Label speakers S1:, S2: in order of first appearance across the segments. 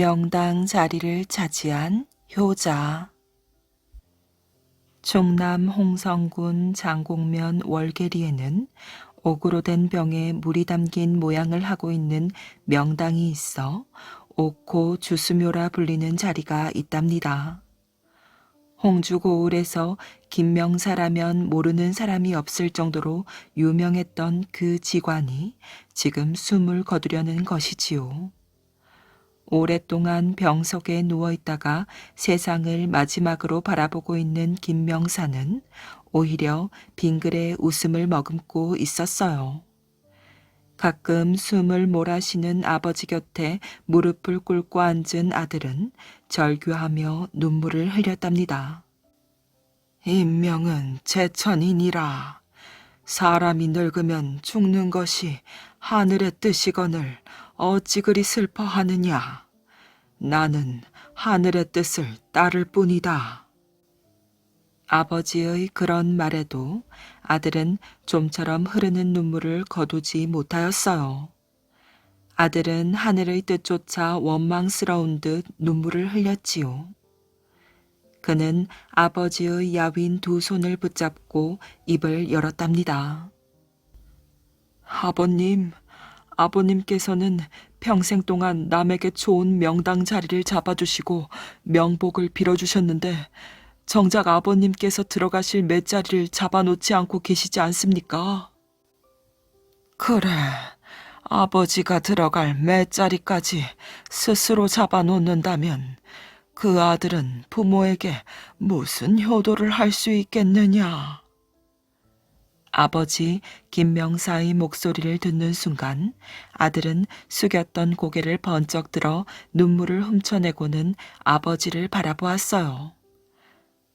S1: 명당 자리를 차지한 효자. 충남 홍성군 장곡면 월계리에는 옥으로 된 병에 물이 담긴 모양을 하고 있는 명당이 있어 옥고 주수묘라 불리는 자리가 있답니다. 홍주 고을에서 김명사라면 모르는 사람이 없을 정도로 유명했던 그 직관이 지금 숨을 거두려는 것이지요. 오랫동안 병석에 누워있다가 세상을 마지막으로 바라보고 있는 김명사는 오히려 빙글에 웃음을 머금고 있었어요. 가끔 숨을 몰아쉬는 아버지 곁에 무릎을 꿇고 앉은 아들은 절규하며 눈물을 흘렸답니다. 인명은 제천이니라. 사람이 늙으면 죽는 것이 하늘의 뜻이거늘 어찌 그리 슬퍼하느냐. 나는 하늘의 뜻을 따를 뿐이다. 아버지의 그런 말에도 아들은 좀처럼 흐르는 눈물을 거두지 못하였어요. 아들은 하늘의 뜻조차 원망스러운 듯 눈물을 흘렸지요. 그는 아버지의 야윈 두 손을 붙잡고 입을 열었답니다. 아버님께서는 평생 동안 남에게 좋은 명당 자리를 잡아주시고 명복을 빌어주셨는데 정작 아버님께서 들어가실 맷자리를 잡아놓지 않고 계시지 않습니까? 그래, 아버지가 들어갈 맷자리까지 스스로 잡아놓는다면 그 아들은 부모에게 무슨 효도를 할 수 있겠느냐. 아버지 김명사의 목소리를 듣는 순간 아들은 숙였던 고개를 번쩍 들어 눈물을 훔쳐내고는 아버지를 바라보았어요.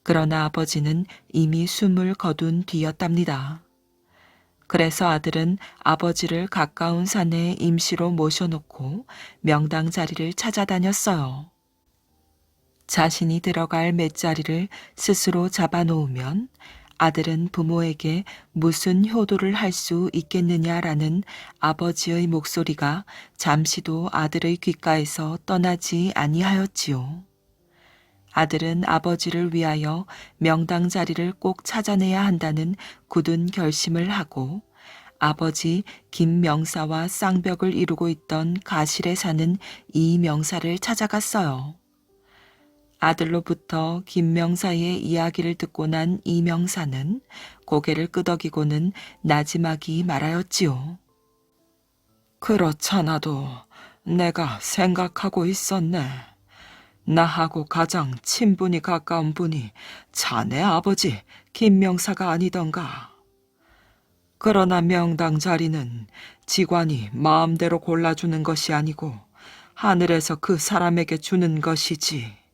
S1: 그러나 아버지는 이미 숨을 거둔 뒤였답니다. 그래서 아들은 아버지를 가까운 산에 임시로 모셔놓고 명당 자리를 찾아다녔어요. 자신이 들어갈 맷자리를 스스로 잡아놓으면 아들은 부모에게 무슨 효도를 할 수 있겠느냐라는 아버지의 목소리가 잠시도 아들의 귓가에서 떠나지 아니하였지요. 아들은 아버지를 위하여 명당 자리를 꼭 찾아내야 한다는 굳은 결심을 하고 아버지 김명사와 쌍벽을 이루고 있던 가실에 사는 이명사를 찾아갔어요. 아들로부터 김명사의 이야기를 듣고 난 이명사는 고개를 끄덕이고는 나지막이 말하였지요. 그렇잖아도 내가 생각하고 있었네. 나하고 가장 친분이 가까운 분이 자네 아버지 김명사가 아니던가. 그러나 명당 자리는 직관이 마음대로 골라주는 것이 아니고 하늘에서 그 사람에게 주는 것이지.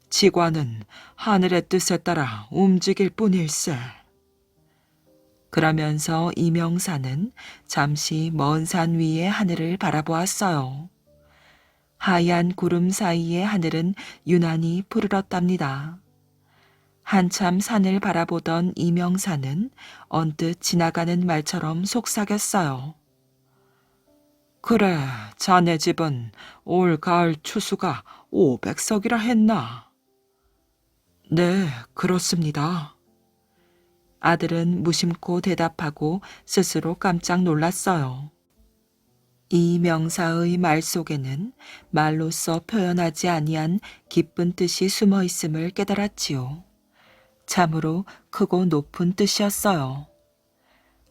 S1: 직관은 하늘의 뜻에 따라 움직일 뿐일세. 그러면서 이명사는 잠시 먼 산 위의 하늘을 바라보았어요. 하얀 구름 사이의 하늘은 유난히 푸르렀답니다. 한참 산을 바라보던 이명사는 언뜻 지나가는 말처럼 속삭였어요. 그래, 자네 집은 올 가을 추수가 500석이라 했나? 네, 그렇습니다. 아들은 무심코 대답하고 스스로 깜짝 놀랐어요. 이 명사의 말 속에는 말로써 표현하지 아니한 깊은 뜻이 숨어 있음을 깨달았지요. 참으로 크고 높은 뜻이었어요.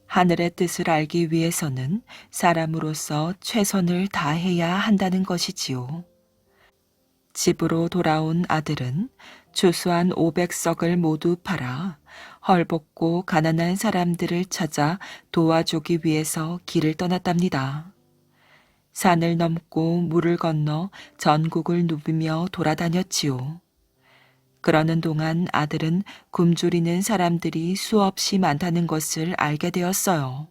S1: 하늘의 뜻을 알기 위해서는 사람으로서 최선을 다해야 한다는 것이지요. 집으로 돌아온 아들은 추수한 500석을 모두 팔아 헐벗고 가난한 사람들을 찾아 도와주기 위해서 길을 떠났답니다. 산을 넘고 물을 건너 전국을 누비며 돌아다녔지요. 그러는 동안 아들은 굶주리는 사람들이 수없이 많다는 것을 알게 되었어요.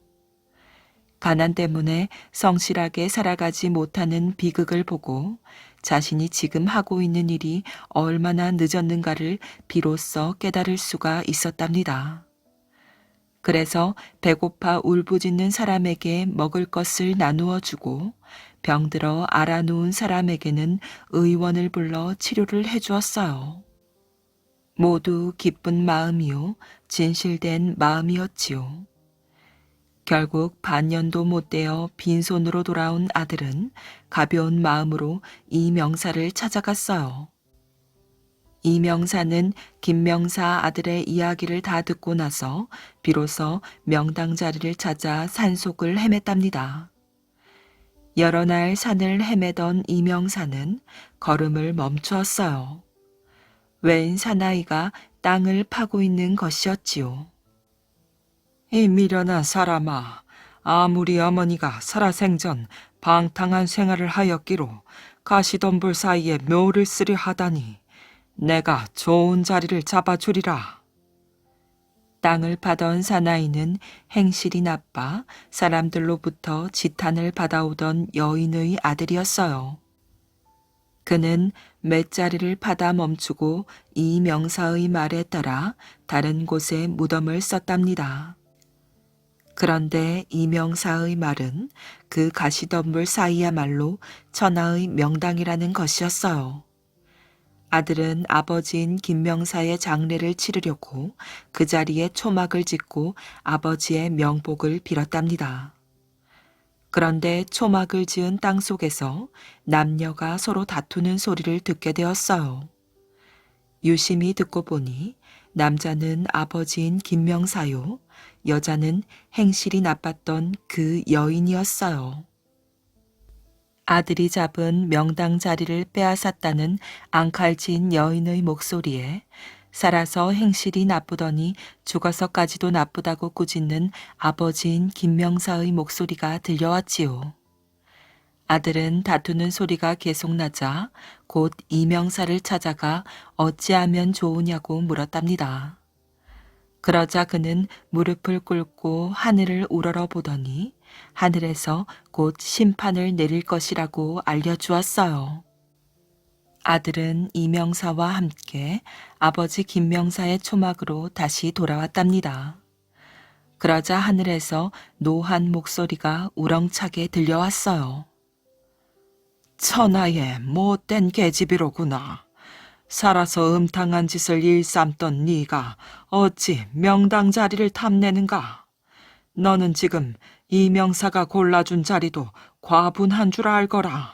S1: 가난 때문에 성실하게 살아가지 못하는 비극을 보고 자신이 지금 하고 있는 일이 얼마나 늦었는가를 비로소 깨달을 수가 있었답니다. 그래서 배고파 울부짖는 사람에게 먹을 것을 나누어 주고 병들어 알아누운 사람에게는 의원을 불러 치료를 해 주었어요. 모두 기쁜 마음이요, 진실된 마음이었지요. 결국 반년도 못 되어 빈손으로 돌아온 아들은 가벼운 마음으로 이명사를 찾아갔어요. 이명사는 김명사 아들의 이야기를 다 듣고 나서 비로소 명당 자리를 찾아 산속을 헤맸답니다. 여러 날 산을 헤매던 이명사는 걸음을 멈추었어요. 웬 사나이가 땅을 파고 있는 것이었지요. 이 미련한 사람아, 아무리 어머니가 살아생전 방탕한 생활을 하였기로 가시덤불 사이에 묘를 쓰려 하다니 내가 좋은 자리를 잡아주리라. 땅을 파던 사나이는 행실이 나빠 사람들로부터 지탄을 받아오던 여인의 아들이었어요. 그는 맷자리를 파다 멈추고 이 명사의 말에 따라 다른 곳에 무덤을 썼답니다. 그런데 이 명사의 말은 그 가시덤불 사이야말로 천하의 명당이라는 것이었어요. 아들은 아버지인 김명사의 장례를 치르려고 그 자리에 초막을 짓고 아버지의 명복을 빌었답니다. 그런데 초막을 지은 땅 속에서 남녀가 서로 다투는 소리를 듣게 되었어요. 유심히 듣고 보니 남자는 아버지인 김명사요, 여자는 행실이 나빴던 그 여인이었어요. 아들이 잡은 명당 자리를 빼앗았다는 앙칼진 여인의 목소리에 살아서 행실이 나쁘더니 죽어서까지도 나쁘다고 꾸짖는 아버지인 김명사의 목소리가 들려왔지요. 아들은 다투는 소리가 계속 나자 곧 이명사를 찾아가 어찌하면 좋으냐고 물었답니다. 그러자 그는 무릎을 꿇고 하늘을 우러러 보더니 하늘에서 곧 심판을 내릴 것이라고 알려주었어요. 아들은 이명사와 함께 아버지 김명사의 초막으로 다시 돌아왔답니다. 그러자 하늘에서 노한 목소리가 우렁차게 들려왔어요. 천하의 못된 계집이로구나. 살아서 음탕한 짓을 일삼던 네가 어찌 명당 자리를 탐내는가? 너는 지금 이명사가 골라준 자리도 과분한 줄 알거라.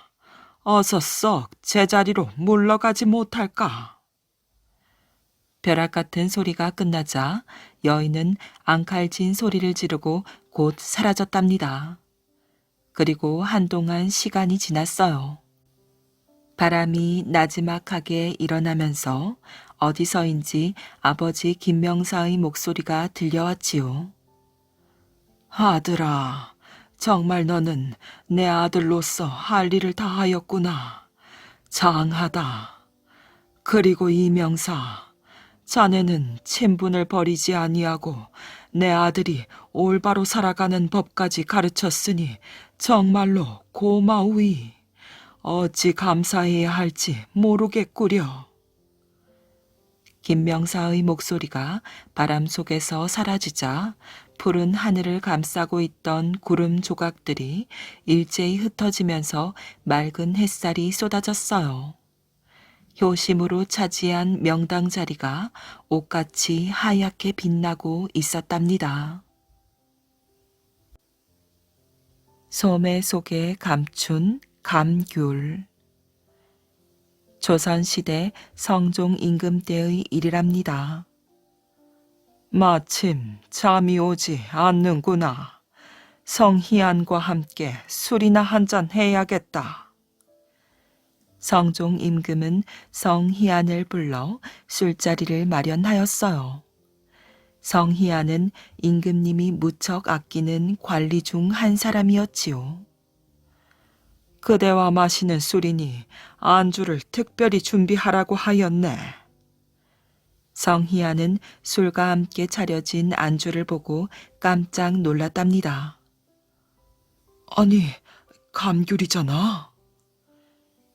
S1: 어서 썩 제자리로 물러가지 못할까? 벼락 같은 소리가 끝나자 여인은 앙칼진 소리를 지르고 곧 사라졌답니다. 그리고 한동안 시간이 지났어요. 바람이 나지막하게 일어나면서 어디서인지 아버지 김명사의 목소리가 들려왔지요. 아들아, 정말 너는 내 아들로서 할 일을 다 하였구나. 장하다. 그리고 이명사, 자네는 친분을 버리지 아니하고 내 아들이 올바로 살아가는 법까지 가르쳤으니 정말로 고마우이. 어찌 감사해야 할지 모르겠구려. 김명사의 목소리가 바람 속에서 사라지자 푸른 하늘을 감싸고 있던 구름 조각들이 일제히 흩어지면서 맑은 햇살이 쏟아졌어요. 효심으로 차지한 명당 자리가 옷같이 하얗게 빛나고 있었답니다. 소매 속에 감춘 감귤. 조선시대 성종 임금 때의 일이랍니다. 마침 잠이 오지 않는구나. 성희안과 함께 술이나 한잔 해야겠다. 성종 임금은 성희안을 불러 술자리를 마련하였어요. 성희안은 임금님이 무척 아끼는 관리 중 한 사람이었지요. 그대와 마시는 술이니 안주를 특별히 준비하라고 하였네. 성희안은 술과 함께 차려진 안주를 보고 깜짝 놀랐답니다. 아니, 감귤이잖아.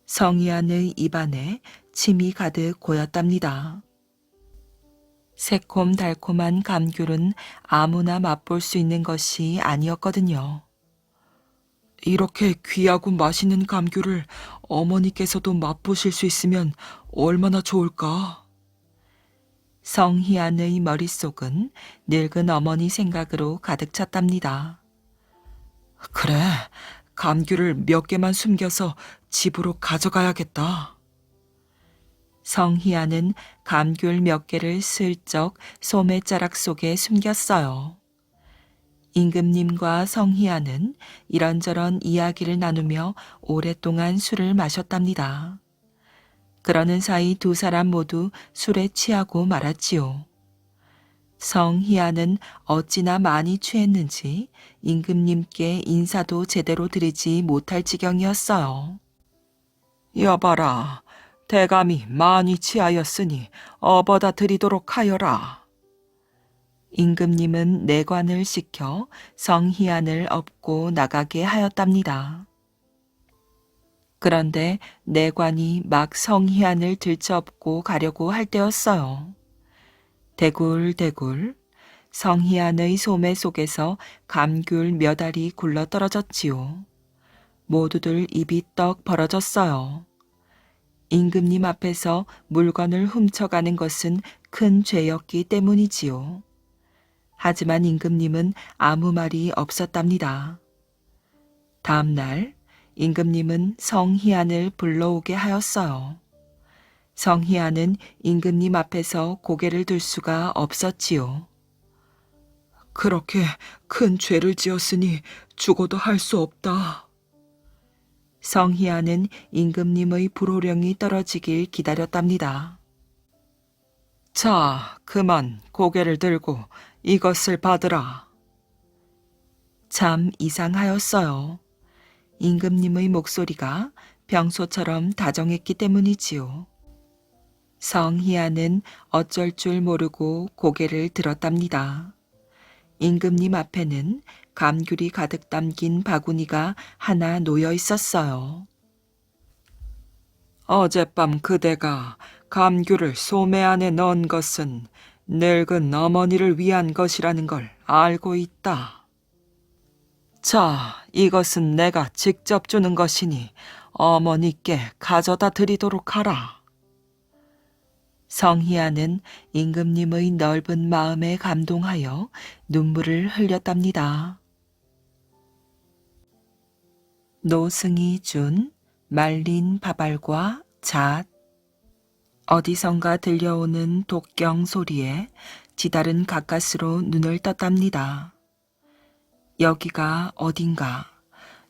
S1: 성희안의 입안에 침이 가득 고였답니다. 새콤달콤한 감귤은 아무나 맛볼 수 있는 것이 아니었거든요. 이렇게 귀하고 맛있는 감귤을 어머니께서도 맛보실 수 있으면 얼마나 좋을까? 성희안의 머릿속은 늙은 어머니 생각으로 가득 찼답니다. 그래, 감귤을 몇 개만 숨겨서 집으로 가져가야겠다. 성희안은 감귤 몇 개를 슬쩍 소매자락 속에 숨겼어요. 임금님과 성희안은 이런저런 이야기를 나누며 오랫동안 술을 마셨답니다. 그러는 사이 두 사람 모두 술에 취하고 말았지요. 성희안은 어찌나 많이 취했는지 임금님께 인사도 제대로 드리지 못할 지경이었어요. 여봐라, 대감이 많이 취하였으니 업어다 드리도록 하여라. 임금님은 내관을 시켜 성희안을 업고 나가게 하였답니다. 그런데 내관이 막 성희안을 들쳐업고 가려고 할 때였어요. 대굴대굴 성희안의 소매 속에서 감귤 몇 알이 굴러 떨어졌지요. 모두들 입이 떡 벌어졌어요. 임금님 앞에서 물건을 훔쳐가는 것은 큰 죄였기 때문이지요. 하지만 임금님은 아무 말이 없었답니다. 다음 날 임금님은 성희안을 불러오게 하였어요. 성희안은 임금님 앞에서 고개를 들 수가 없었지요. 그렇게 큰 죄를 지었으니 죽어도 할 수 없다. 성희안은 임금님의 불호령이 떨어지길 기다렸답니다. 자, 그만 고개를 들고 이것을 받으라. 참 이상하였어요. 임금님의 목소리가 평소처럼 다정했기 때문이지요. 성희안은 어쩔 줄 모르고 고개를 들었답니다. 임금님 앞에는 감귤이 가득 담긴 바구니가 하나 놓여 있었어요. 어젯밤 그대가 감귤을 소매 안에 넣은 것은 늙은 어머니를 위한 것이라는 걸 알고 있다. 자, 이것은 내가 직접 주는 것이니 어머니께 가져다 드리도록 하라. 성희안은 임금님의 넓은 마음에 감동하여 눈물을 흘렸답니다. 노승이 준 말린 밥알과 잣. 어디선가 들려오는 독경 소리에 지달은 가까스로 눈을 떴답니다. 여기가 어딘가.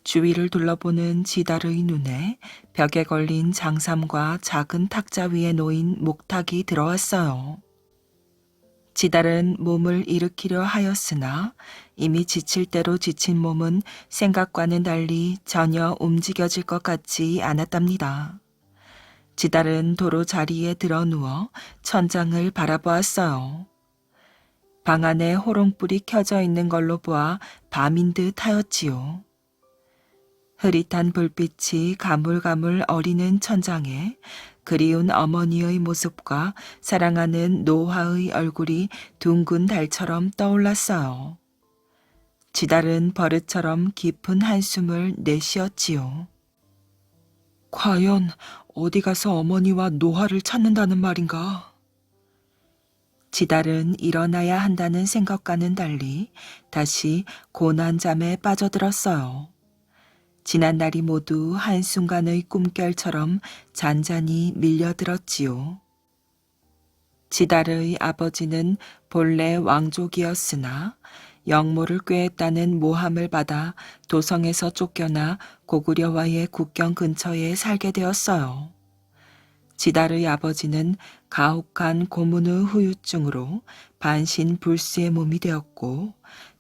S1: 주위를 둘러보는 지달의 눈에 벽에 걸린 장삼과 작은 탁자 위에 놓인 목탁이 들어왔어요. 지달은 몸을 일으키려 하였으나 이미 지칠 대로 지친 몸은 생각과는 달리 전혀 움직여질 것 같지 않았답니다. 지달은 도로 자리에 드러누워 천장을 바라보았어요. 방 안에 호롱불이 켜져 있는 걸로 보아 밤인 듯 하였지요. 흐릿한 불빛이 가물가물 어리는 천장에 그리운 어머니의 모습과 사랑하는 노화의 얼굴이 둥근 달처럼 떠올랐어요. 지달은 버릇처럼 깊은 한숨을 내쉬었지요. 과연 어디 가서 어머니와 노화를 찾는다는 말인가? 지달은 일어나야 한다는 생각과는 달리 다시 고난잠에 빠져들었어요. 지난 날이 모두 한순간의 꿈결처럼 잔잔히 밀려들었지요. 지달의 아버지는 본래 왕족이었으나 영모를 꾀했다는 모함을 받아 도성에서 쫓겨나 고구려와의 국경 근처에 살게 되었어요. 지달의 아버지는 가혹한 고문의 후유증으로 반신불수의 몸이 되었고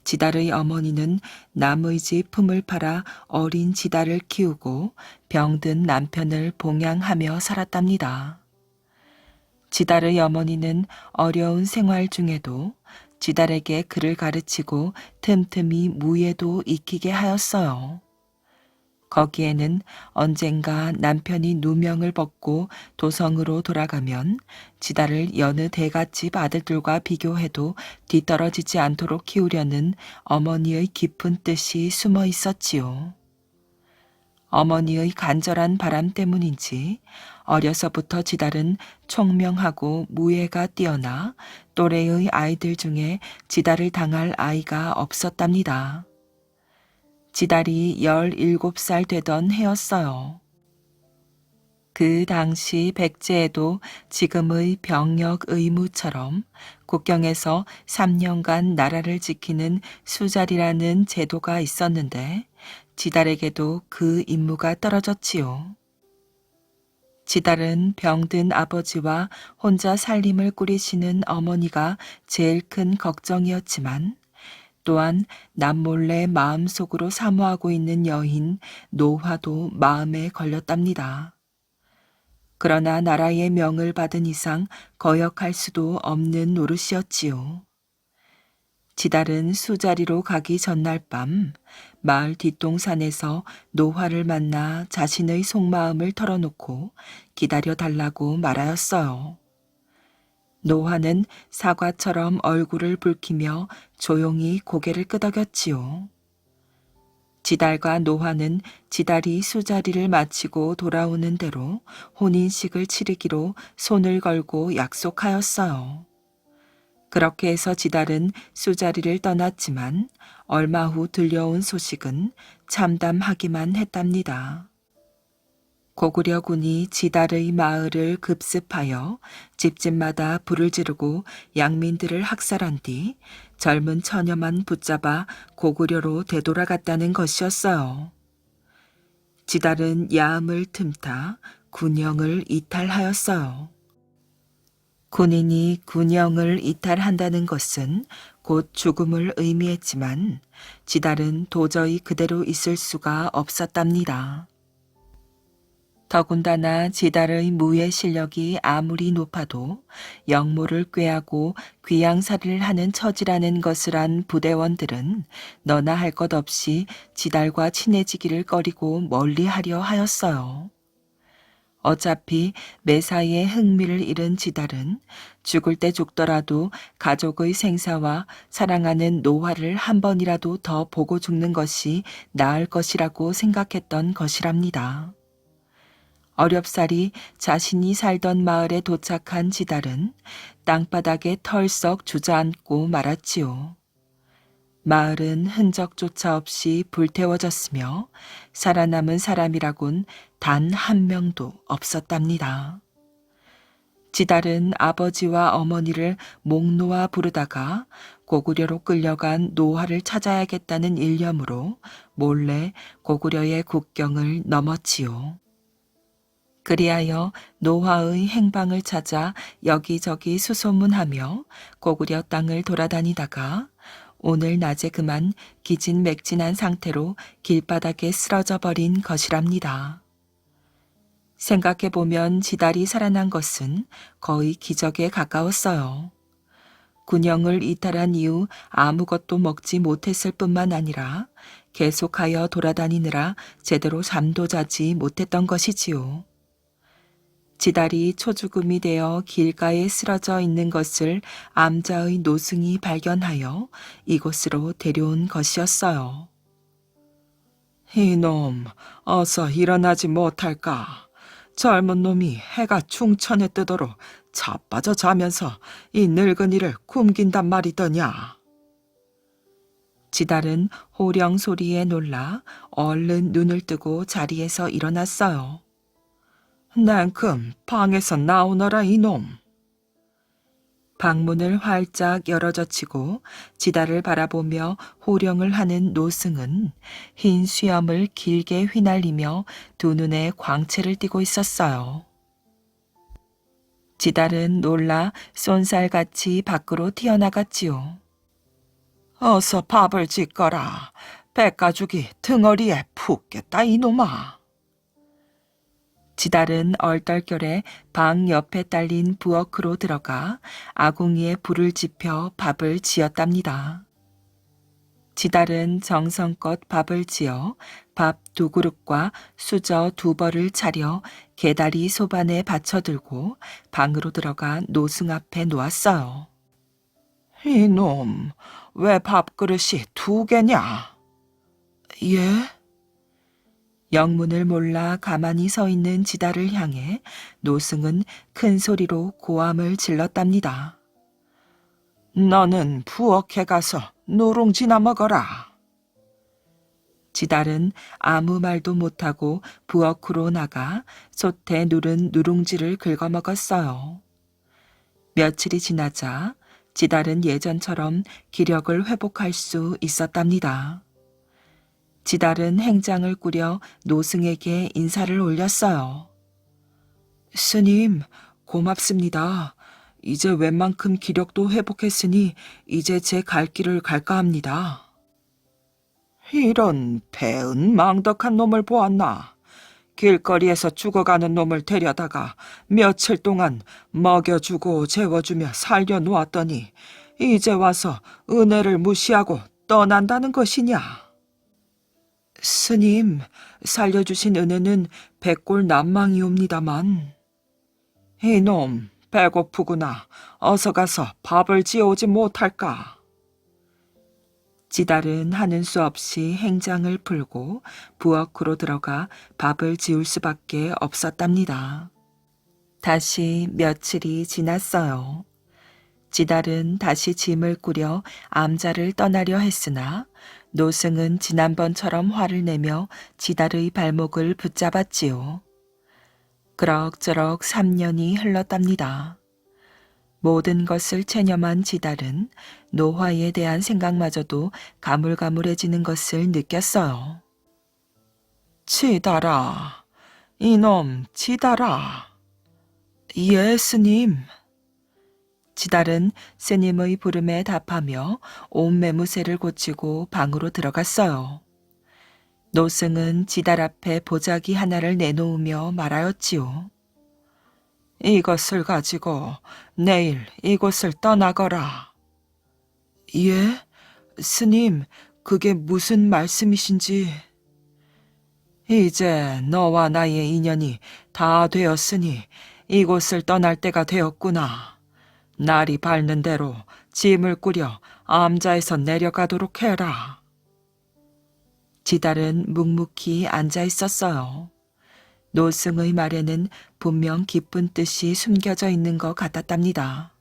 S1: 지달의 어머니는 남의 집 품을 팔아 어린 지달을 키우고 병든 남편을 봉양하며 살았답니다. 지달의 어머니는 어려운 생활 중에도 지달에게 글을 가르치고 틈틈이 무예도 익히게 하였어요. 거기에는 언젠가 남편이 누명을 벗고 도성으로 돌아가면 지달을 여느 대갓집 아들들과 비교해도 뒤떨어지지 않도록 키우려는 어머니의 깊은 뜻이 숨어 있었지요. 어머니의 간절한 바람 때문인지 어려서부터 지달은 총명하고 무예가 뛰어나 또래의 아이들 중에 지달을 당할 아이가 없었답니다. 지달이 17살 되던 해였어요. 그 당시 백제에도 지금의 병역 의무처럼 국경에서 3년간 나라를 지키는 수잘이라는 제도가 있었는데 지달에게도 그 임무가 떨어졌지요. 지달은 병든 아버지와 혼자 살림을 꾸리시는 어머니가 제일 큰 걱정이었지만 또한 남몰래 마음속으로 사모하고 있는 여인 노화도 마음에 걸렸답니다. 그러나 나라의 명을 받은 이상 거역할 수도 없는 노릇이었지요. 지달은 수자리로 가기 전날 밤 마을 뒷동산에서 노화를 만나 자신의 속마음을 털어놓고 기다려달라고 말하였어요. 노화는 사과처럼 얼굴을 붉히며 조용히 고개를 끄덕였지요. 지달과 노화는 지달이 수자리를 마치고 돌아오는 대로 혼인식을 치르기로 손을 걸고 약속하였어요. 그렇게 해서 지달은 수자리를 떠났지만 얼마 후 들려온 소식은 참담하기만 했답니다. 고구려군이 지달의 마을을 급습하여 집집마다 불을 지르고 양민들을 학살한 뒤 젊은 처녀만 붙잡아 고구려로 되돌아갔다는 것이었어요. 지달은 야음을 틈타 군영을 이탈하였어요. 군인이 군영을 이탈한다는 것은 곧 죽음을 의미했지만 지달은 도저히 그대로 있을 수가 없었답니다. 더군다나 지달의 무예 실력이 아무리 높아도 영모를 꾀하고 귀양살이를 하는 처지라는 것을 안 부대원들은 너나 할 것 없이 지달과 친해지기를 꺼리고 멀리하려 하였어요. 어차피 매사에 흥미를 잃은 지달은 죽을 때 죽더라도 가족의 생사와 사랑하는 노화를 한 번이라도 더 보고 죽는 것이 나을 것이라고 생각했던 것이랍니다. 어렵사리 자신이 살던 마을에 도착한 지달은 땅바닥에 털썩 주저앉고 말았지요. 마을은 흔적조차 없이 불태워졌으며 살아남은 사람이라곤 단 한 명도 없었답니다. 지달은 아버지와 어머니를 목 놓아 부르다가 고구려로 끌려간 노화를 찾아야겠다는 일념으로 몰래 고구려의 국경을 넘었지요. 그리하여 노화의 행방을 찾아 여기저기 수소문하며 고구려 땅을 돌아다니다가 오늘 낮에 그만 기진맥진한 상태로 길바닥에 쓰러져 버린 것이랍니다. 생각해보면 지달이 살아난 것은 거의 기적에 가까웠어요. 군영을 이탈한 이후 아무것도 먹지 못했을 뿐만 아니라 계속하여 돌아다니느라 제대로 잠도 자지 못했던 것이지요. 지달이 초죽음이 되어 길가에 쓰러져 있는 것을 암자의 노승이 발견하여 이곳으로 데려온 것이었어요. 이놈, 어서 일어나지 못할까? 젊은 놈이 해가 충천에 뜨도록 자빠져 자면서 이 늙은이를 굶긴단 말이더냐. 지달은 호령 소리에 놀라 얼른 눈을 뜨고 자리에서 일어났어요. 냉큼 방에서 나오너라 이놈. 방문을 활짝 열어젖히고 지달을 바라보며 호령을 하는 노승은 흰 수염을 길게 휘날리며 두 눈에 광채를 띠고 있었어요. 지달은 놀라 쏜살같이 밖으로 튀어나갔지요. 어서 밥을 짓거라. 백가죽이 등어리에 푹 깼다 이놈아. 지달은 얼떨결에 방 옆에 딸린 부엌으로 들어가 아궁이에 불을 지펴 밥을 지었답니다. 지달은 정성껏 밥을 지어 밥 2그릇과 수저 2벌을 차려 개다리 소반에 받쳐들고 방으로 들어가 노승 앞에 놓았어요. 이놈, 왜 밥그릇이 2개냐? 예? 영문을 몰라 가만히 서 있는 지달을 향해 노승은 큰 소리로 고함을 질렀답니다. 너는 부엌에 가서 누룽지나 먹어라. 지달은 아무 말도 못하고 부엌으로 나가 솥에 누른 누룽지를 긁어 먹었어요. 며칠이 지나자 지달은 예전처럼 기력을 회복할 수 있었답니다. 지달은 행장을 꾸려 노승에게 인사를 올렸어요. 스님, 고맙습니다. 이제 웬만큼 기력도 회복했으니 이제 제 갈 길을 갈까 합니다. 이런 배은 망덕한 놈을 보았나. 길거리에서 죽어가는 놈을 데려다가 며칠 동안 먹여주고 재워주며 살려놓았더니 이제 와서 은혜를 무시하고 떠난다는 것이냐. 스님, 살려주신 은혜는 백골난망이옵니다만. 이놈, 배고프구나. 어서 가서 밥을 지어오지 못할까. 지달은 하는 수 없이 행장을 풀고 부엌으로 들어가 밥을 지을 수밖에 없었답니다. 다시 며칠이 지났어요. 지달은 다시 짐을 꾸려 암자를 떠나려 했으나 노승은 지난번처럼 화를 내며 지달의 발목을 붙잡았지요. 그럭저럭 3년이 흘렀답니다. 모든 것을 체념한 지달은 노화에 대한 생각마저도 가물가물해지는 것을 느꼈어요. 지달아, 이놈 지달아. 예, 스님. 지달은 스님의 부름에 답하며 온 매무새를 고치고 방으로 들어갔어요. 노승은 지달 앞에 보자기 하나를 내놓으며 말하였지요. 이것을 가지고 내일 이곳을 떠나거라. 예? 스님, 그게 무슨 말씀이신지. 이제 너와 나의 인연이 다 되었으니 이곳을 떠날 때가 되었구나. 날이 밝는 대로 짐을 꾸려 암자에서 내려가도록 해라. 지달은 묵묵히 앉아 있었어요. 노승의 말에는 분명 깊은 뜻이 숨겨져 있는 것 같았답니다.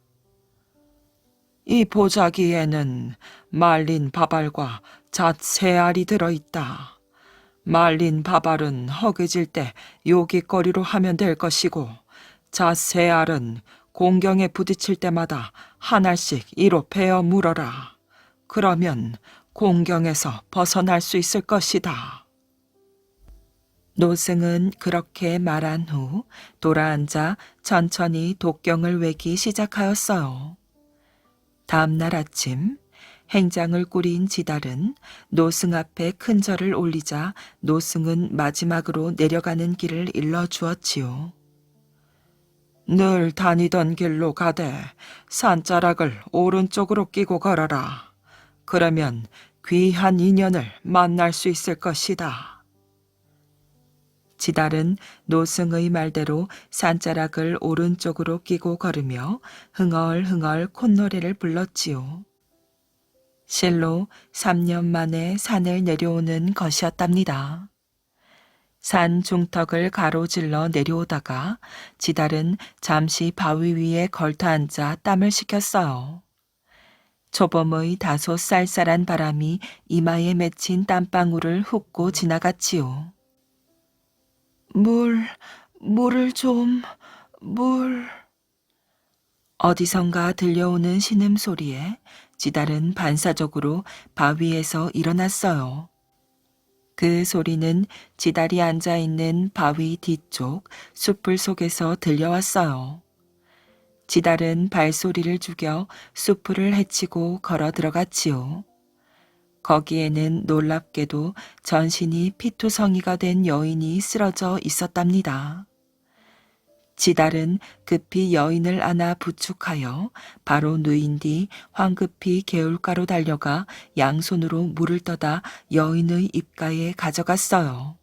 S1: 이 보자기에는 말린 밥알과 잣 3알이 들어있다. 말린 밥알은 허기질 때 요깃거리로 하면 될 것이고 잣 3알은 공경에 부딪힐 때마다 하나씩 이로 베어 물어라. 그러면 공경에서 벗어날 수 있을 것이다. 노승은 그렇게 말한 후 돌아앉아 천천히 독경을 외기 시작하였어요. 다음 날 아침 행장을 꾸린 지달은 노승 앞에 큰 절을 올리자 노승은 마지막으로 내려가는 길을 일러주었지요. 늘 다니던 길로 가되 산자락을 오른쪽으로 끼고 걸어라. 그러면 귀한 인연을 만날 수 있을 것이다. 지달은 노승의 말대로 산자락을 오른쪽으로 끼고 걸으며 흥얼흥얼 콧노래를 불렀지요. 실로 3년 만에 산을 내려오는 것이었답니다. 산 중턱을 가로질러 내려오다가 지달은 잠시 바위 위에 걸터앉아 땀을 식혔어요. 초봄의 다소 쌀쌀한 바람이 이마에 맺힌 땀방울을 훑고 지나갔지요. 물을 좀, 물. 어디선가 들려오는 신음소리에 지달은 반사적으로 바위에서 일어났어요. 그 소리는 지달이 앉아있는 바위 뒤쪽 숯불 속에서 들려왔어요. 지달은 발소리를 죽여 숯불을 헤치고 걸어 들어갔지요. 거기에는 놀랍게도 전신이 피투성이가 된 여인이 쓰러져 있었답니다. 지달은 급히 여인을 안아 부축하여 바로 누인 뒤 황급히 개울가로 달려가 양손으로 물을 떠다 여인의 입가에 가져갔어요.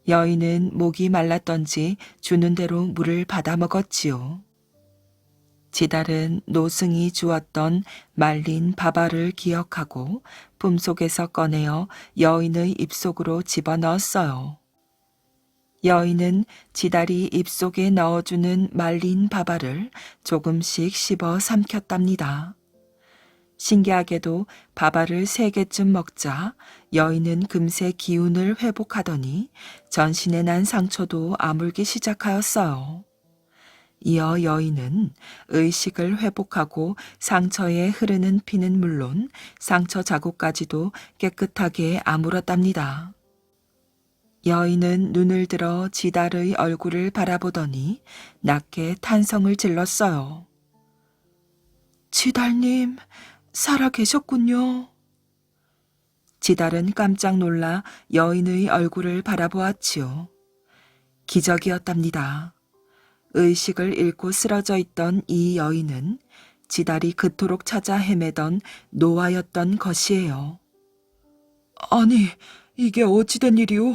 S1: 여인은 목이 말랐던지 주는 대로 물을 받아 먹었지요. 지달은 노승이 주었던 말린 밥알을 기억하고 품속에서 꺼내어 여인의 입속으로 집어넣었어요. 여인은 지달이 입속에 넣어주는 말린 밥알을 조금씩 씹어 삼켰답니다. 신기하게도 밥알을 3개쯤 먹자 여인은 금세 기운을 회복하더니 전신에 난 상처도 아물기 시작하였어요. 이어 여인은 의식을 회복하고 상처에 흐르는 피는 물론 상처 자국까지도 깨끗하게 아물었답니다. 여인은 눈을 들어 지달의 얼굴을 바라보더니 낮게 탄성을 질렀어요. 지달님, 살아 계셨군요. 지달은 깜짝 놀라 여인의 얼굴을 바라보았지요. 기적이었답니다. 의식을 잃고 쓰러져 있던 이 여인은 지달이 그토록 찾아 헤매던 노아였던 것이에요. 아니, 이게 어찌된 일이오?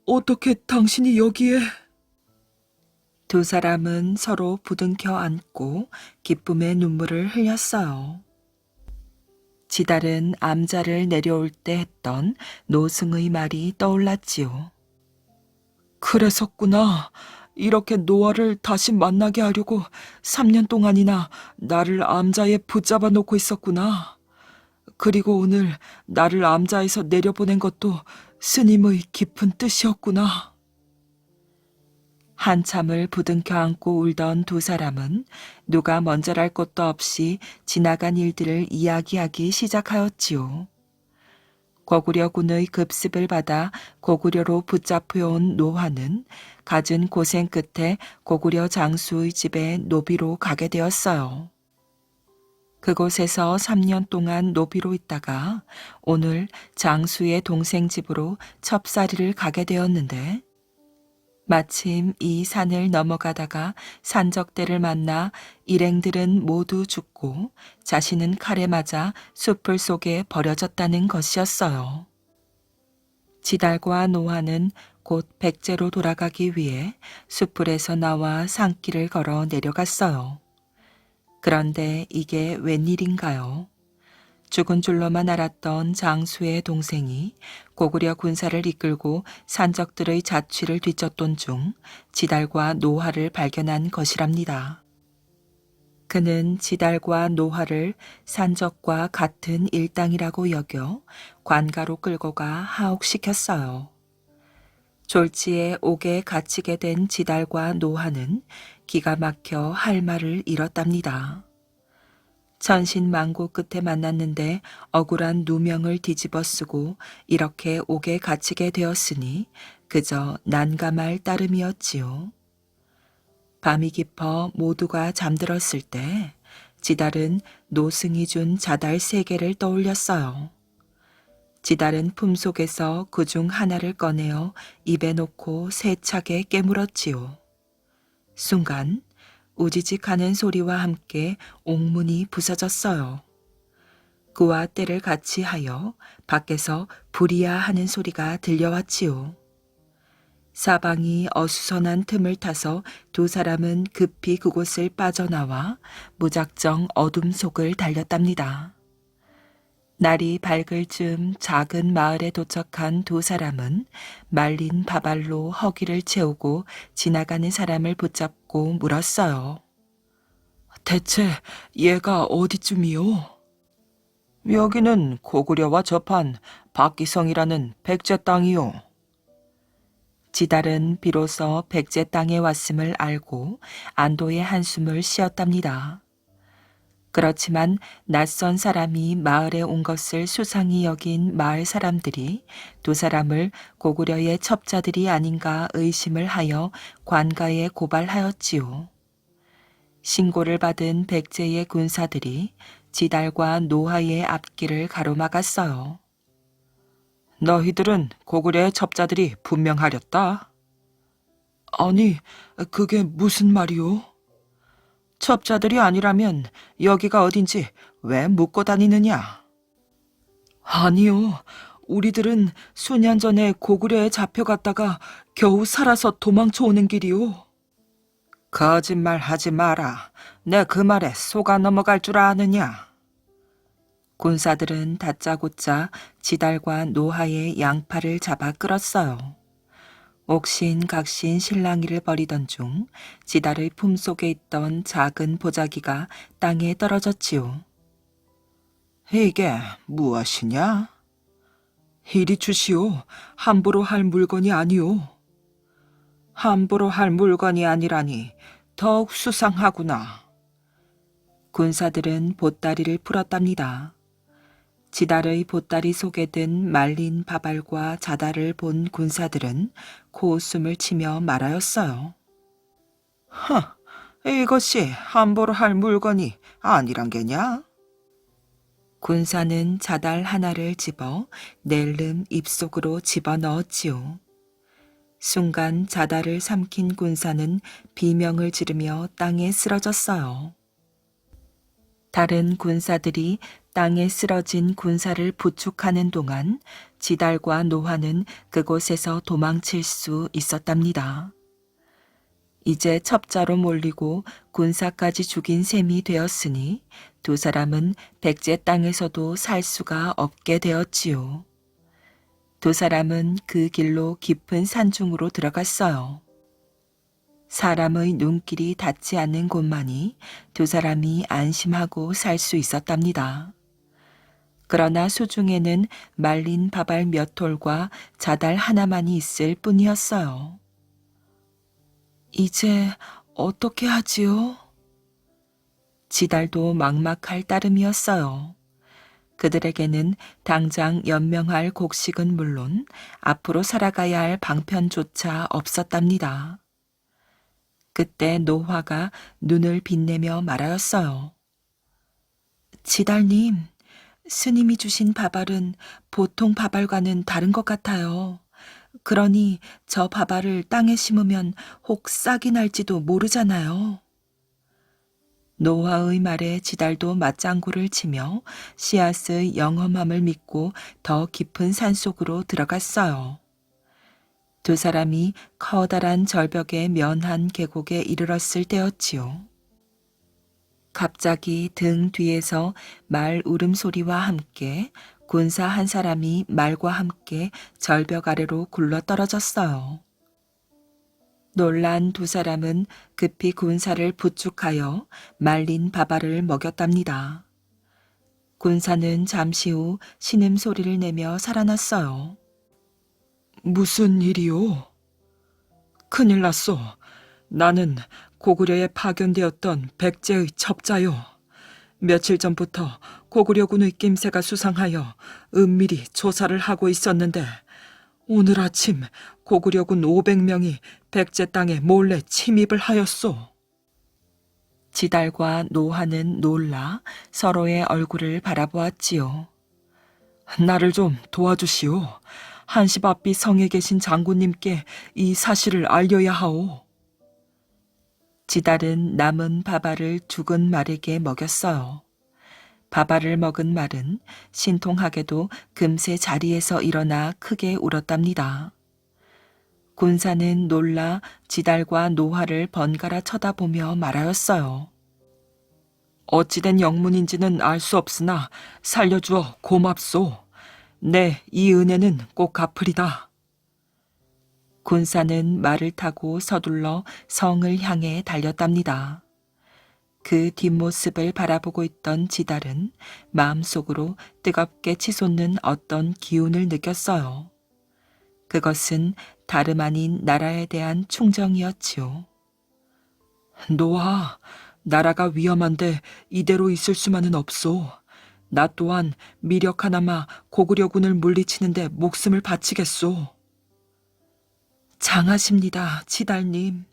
S1: 어떻게 당신이 여기에? 두 사람은 서로 부둥켜 안고 기쁨의 눈물을 흘렸어요. 지달은 암자를 내려올 때 했던 노승의 말이 떠올랐지요. 그래서구나. 이렇게 노아를 다시 만나게 하려고 3년 동안이나 나를 암자에 붙잡아 놓고 있었구나. 그리고 오늘 나를 암자에서 내려보낸 것도 스님의 깊은 뜻이었구나. 한참을 부둥켜 안고 울던 두 사람은 누가 먼저랄 것도 없이 지나간 일들을 이야기하기 시작하였지요. 고구려군의 급습을 받아 고구려로 붙잡혀온 노화는 갖은 고생 끝에 고구려 장수의 집에 노비로 가게 되었어요. 그곳에서 3년 동안 노비로 있다가 오늘 장수의 동생 집으로 첩살이를 가게 되었는데 마침 이 산을 넘어가다가 산적대를 만나 일행들은 모두 죽고 자신은 칼에 맞아 숲을 속에 버려졌다는 것이었어요. 지달과 노아는 곧 백제로 돌아가기 위해 숲풀에서 나와 산길을 걸어 내려갔어요. 그런데 이게 웬일인가요? 죽은 줄로만 알았던 장수의 동생이 고구려 군사를 이끌고 산적들의 자취를 뒤쫓던 중 지달과 노화를 발견한 것이랍니다. 그는 지달과 노화를 산적과 같은 일당이라고 여겨 관가로 끌고 가 하옥시켰어요. 졸지에 옥에 갇히게 된 지달과 노화는 기가 막혀 할 말을 잃었답니다. 천신만고 끝에 만났는데 억울한 누명을 뒤집어 쓰고 이렇게 옥에 갇히게 되었으니 그저 난감할 따름이었지요. 밤이 깊어 모두가 잠들었을 때 지달은 노승이 준 자달 3개를 떠올렸어요. 지달은 품속에서 그중 하나를 꺼내어 입에 놓고 세차게 깨물었지요. 순간 우지직하는 소리와 함께 옥문이 부서졌어요. 그와 때를 같이 하여 밖에서 불이야 하는 소리가 들려왔지요. 사방이 어수선한 틈을 타서 두 사람은 급히 그곳을 빠져나와 무작정 어둠 속을 달렸답니다. 날이 밝을 즈음 작은 마을에 도착한 두 사람은 말린 밥알로 허기를 채우고 지나가는 사람을 붙잡고 물었어요. 대체 얘가 어디쯤이요? 여기는 고구려와 접한 박기성이라는 백제 땅이요. 지달은 비로소 백제 땅에 왔음을 알고 안도의 한숨을 쉬었답니다. 그렇지만 낯선 사람이 마을에 온 것을 수상히 여긴 마을 사람들이 두 사람을 고구려의 첩자들이 아닌가 의심을 하여 관가에 고발하였지요. 신고를 받은 백제의 군사들이 지달과 노하의 앞길을 가로막았어요. 너희들은 고구려의 첩자들이 분명하렸다. 아니, 그게 무슨 말이오? 첩자들이 아니라면 여기가 어딘지 왜 묻고 다니느냐? 아니요. 우리들은 수년 전에 고구려에 잡혀갔다가 겨우 살아서 도망쳐 오는 길이오. 거짓말 하지 마라. 내 그 말에 속아 넘어갈 줄 아느냐? 군사들은 다짜고짜 지달과 노하의 양팔을 잡아 끌었어요. 옥신각신 실랑이를 벌이던 중 지달의 품속에 있던 작은 보자기가 땅에 떨어졌지요. 이게 무엇이냐? 이리 주시오. 함부로 할 물건이 아니오. 함부로 할 물건이 아니라니 더욱 수상하구나. 군사들은 보따리를 풀었답니다. 지달의 보따리 속에 든 말린 밥알과 자달을 본 군사들은 코웃음을 치며 말하였어요. 허, 이것이 함부로 할 물건이 아니란 게냐? 군사는 자달 하나를 집어 낼름 입속으로 집어넣었지요. 순간 자달을 삼킨 군사는 비명을 지르며 땅에 쓰러졌어요. 다른 군사들이 땅에 쓰러진 군사를 부축하는 동안 지달과 노화는 그곳에서 도망칠 수 있었답니다. 이제 첩자로 몰리고 군사까지 죽인 셈이 되었으니 두 사람은 백제 땅에서도 살 수가 없게 되었지요. 두 사람은 그 길로 깊은 산중으로 들어갔어요. 사람의 눈길이 닿지 않는 곳만이 두 사람이 안심하고 살 수 있었답니다. 그러나 수중에는 말린 밥알 몇 톨과 자달 하나만이 있을 뿐이었어요. 이제 어떻게 하지요? 지달도 막막할 따름이었어요. 그들에게는 당장 연명할 곡식은 물론 앞으로 살아가야 할 방편조차 없었답니다. 그때 노화가 눈을 빛내며 말하였어요. 지달님, 스님이 주신 밥알은 보통 밥알과는 다른 것 같아요. 그러니 저 밥알을 땅에 심으면 혹 싹이 날지도 모르잖아요. 노화의 말에 지달도 맞장구를 치며 씨앗의 영험함을 믿고 더 깊은 산속으로 들어갔어요. 두 사람이 커다란 절벽의 면한 계곡에 이르렀을 때였지요. 갑자기 등 뒤에서 말 울음소리와 함께 군사 한 사람이 말과 함께 절벽 아래로 굴러 떨어졌어요. 놀란 두 사람은 급히 군사를 부축하여 말린 밥알을 먹였답니다. 군사는 잠시 후 신음소리를 내며 살아났어요. 무슨 일이오? 큰일 났소. 나는 고구려에 파견되었던 백제의 첩자요. 며칠 전부터 고구려군의 낌새가 수상하여 은밀히 조사를 하고 있었는데 오늘 아침 고구려군 500명이 백제 땅에 몰래 침입을 하였소. 지달과 노하는 놀라 서로의 얼굴을 바라보았지요. 나를 좀 도와주시오. 한시 앞비 성에 계신 장군님께 이 사실을 알려야 하오. 지달은 남은 밥알을 죽은 말에게 먹였어요. 밥알을 먹은 말은 신통하게도 금세 자리에서 일어나 크게 울었답니다. 군사는 놀라 지달과 노화를 번갈아 쳐다보며 말하였어요. 어찌된 영문인지는 알 수 없으나 살려주어 고맙소. 네, 이 은혜는 꼭 갚으리다. 군사는 말을 타고 서둘러 성을 향해 달렸답니다. 그 뒷모습을 바라보고 있던 지달은 마음속으로 뜨겁게 치솟는 어떤 기운을 느꼈어요. 그것은 다름 아닌 나라에 대한 충정이었지요. 노아, 나라가 위험한데 이대로 있을 수만은 없소. 나 또한 미력 하나마 고구려군을 물리치는데 목숨을 바치겠소. 장하십니다, 지달님.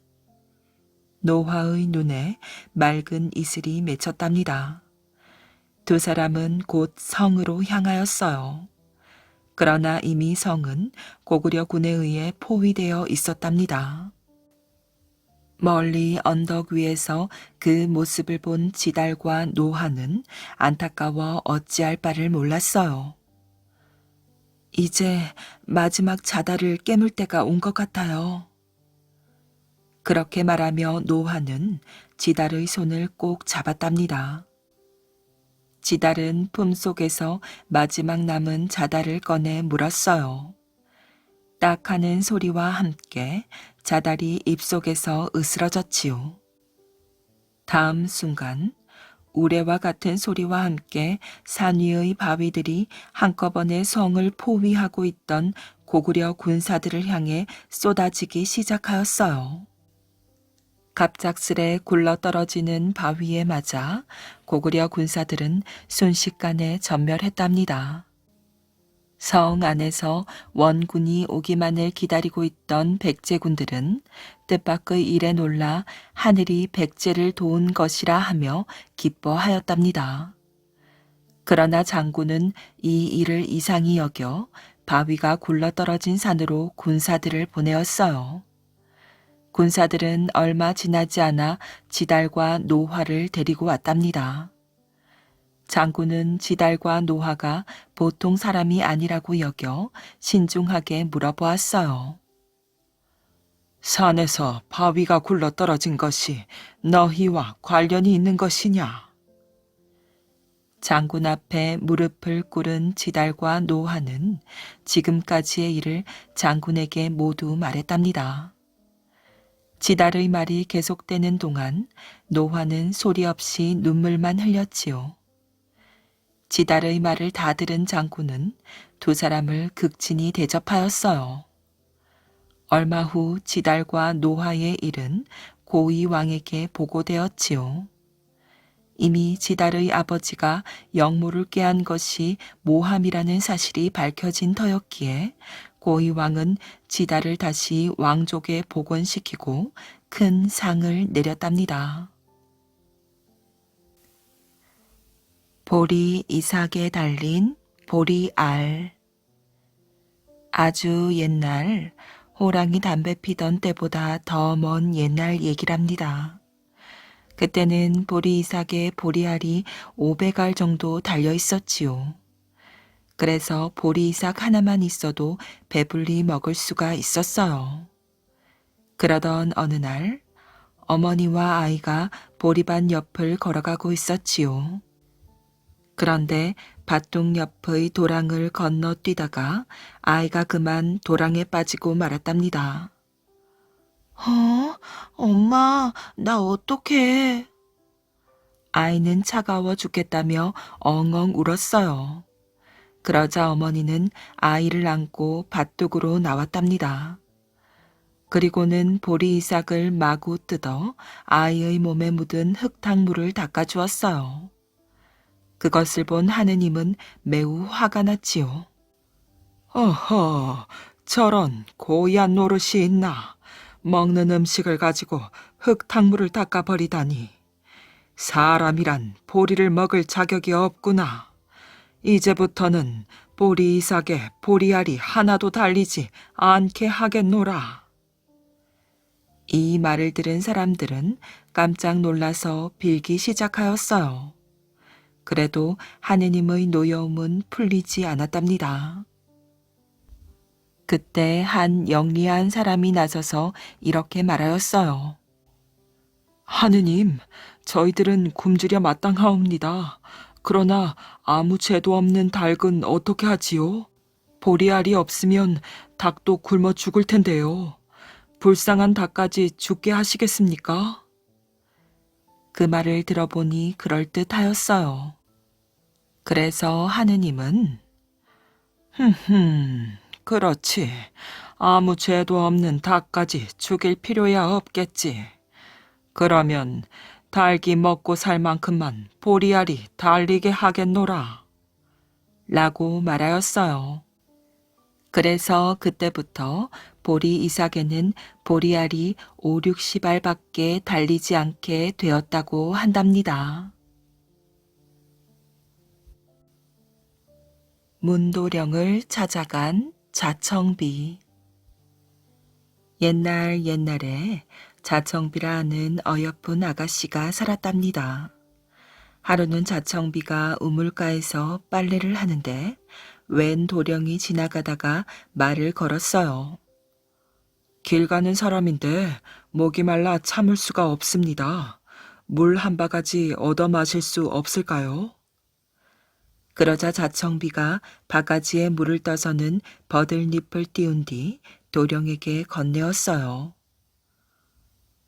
S1: 노화의 눈에 맑은 이슬이 맺혔답니다. 두 사람은 곧 성으로 향하였어요. 그러나 이미 성은 고구려군에 의해 포위되어 있었답니다. 멀리 언덕 위에서 그 모습을 본 지달과 노하는 안타까워 어찌할 바를 몰랐어요. 이제 마지막 자달을 깨물 때가 온 것 같아요. 그렇게 말하며 노하는 지달의 손을 꼭 잡았답니다. 지달은 품속에서 마지막 남은 자달을 꺼내 물었어요. 딱 하는 소리와 함께 자달이 입속에서 으스러졌지요. 다음 순간 우레와 같은 소리와 함께 산 위의 바위들이 한꺼번에 성을 포위하고 있던 고구려 군사들을 향해 쏟아지기 시작하였어요. 갑작스레 굴러떨어지는 바위에 맞아 고구려 군사들은 순식간에 전멸했답니다. 성 안에서 원군이 오기만을 기다리고 있던 백제군들은 뜻밖의 일에 놀라 하늘이 백제를 도운 것이라 하며 기뻐하였답니다. 그러나 장군은 이 일을 이상히 여겨 바위가 굴러떨어진 산으로 군사들을 보내었어요. 군사들은 얼마 지나지 않아 지달과 노화를 데리고 왔답니다. 장군은 지달과 노화가 보통 사람이 아니라고 여겨 신중하게 물어보았어요. 산에서 바위가 굴러떨어진 것이 너희와 관련이 있는 것이냐? 장군 앞에 무릎을 꿇은 지달과 노화는 지금까지의 일을 장군에게 모두 말했답니다. 지달의 말이 계속되는 동안 노화는 소리 없이 눈물만 흘렸지요. 지달의 말을 다 들은 장군은 두 사람을 극진히 대접하였어요. 얼마 후 지달과 노화의 일은 고위 왕에게 보고되었지요. 이미 지달의 아버지가 영모를 꾀한 것이 모함이라는 사실이 밝혀진 터였기에 고위 왕은 지달을 다시 왕족에 복원시키고 큰 상을 내렸답니다. 보리 이삭에 달린 보리알. 아주 옛날 호랑이 담배 피던 때보다 더 먼 옛날 얘기랍니다. 그때는 보리 이삭에 보리알이 500알 정도 달려 있었지요. 그래서 보리 이삭 하나만 있어도 배불리 먹을 수가 있었어요. 그러던 어느 날 어머니와 아이가 보리밭 옆을 걸어가고 있었지요. 그런데 밭동 옆의 도랑을 건너뛰다가 아이가 그만 도랑에 빠지고 말았답니다. 엄마, 나 어떡해? 아이는 차가워 죽겠다며 엉엉 울었어요. 그러자 어머니는 아이를 안고 밭둑으로 나왔답니다. 그리고는 보리 이삭을 마구 뜯어 아이의 몸에 묻은 흙탕물을 닦아주었어요. 그것을 본 하느님은 매우 화가 났지요. 어허, 저런 고얀 노릇이 있나. 먹는 음식을 가지고 흙탕물을 닦아버리다니. 사람이란 보리를 먹을 자격이 없구나. 이제부터는 보리 이삭에 보리알이 하나도 달리지 않게 하겠노라. 이 말을 들은 사람들은 깜짝 놀라서 빌기 시작하였어요. 그래도 하느님의 노여움은 풀리지 않았답니다. 그때 한 영리한 사람이 나서서 이렇게 말하였어요. 하느님, 저희들은 굶주려 마땅하옵니다. 그러나 아무 죄도 없는 닭은 어떻게 하지요? 보리알이 없으면 닭도 굶어 죽을 텐데요. 불쌍한 닭까지 죽게 하시겠습니까? 그 말을 들어보니 그럴듯하였어요. 그래서 하느님은 그렇지. 아무 죄도 없는 닭까지 죽일 필요야 없겠지. 그러면 닭이 먹고 살 만큼만 보리알이 달리게 하겠노라. 라고 말하였어요. 그래서 그때부터 보리 이삭에는 보리알이 5, 60알밖에 달리지 않게 되었다고 한답니다. 문도령을 찾아간 자청비. 옛날 옛날에 자청비라는 어여쁜 아가씨가 살았답니다. 하루는 자청비가 우물가에서 빨래를 하는데 웬 도령이 지나가다가 말을 걸었어요. 길 가는 사람인데 목이 말라 참을 수가 없습니다. 물 한 바가지 얻어 마실 수 없을까요? 그러자 자청비가 바가지에 물을 떠서는 버들잎을 띄운 뒤 도령에게 건네었어요.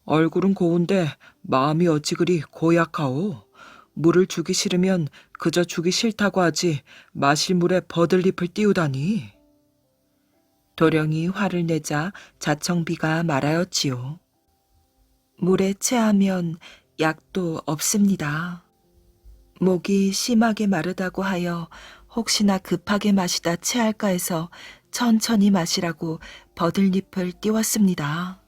S1: 얼굴은 고운데 마음이 어찌 그리 고약하오. 물을 주기 싫으면 그저 주기 싫다고 하지 마실 물에 버들잎을 띄우다니. 도령이 화를 내자 자청비가 말하였지요. 물에 체하면 약도 없습니다. 목이 심하게 마르다고 하여 혹시나 급하게 마시다 체할까 해서 천천히 마시라고 버들잎을 띄웠습니다.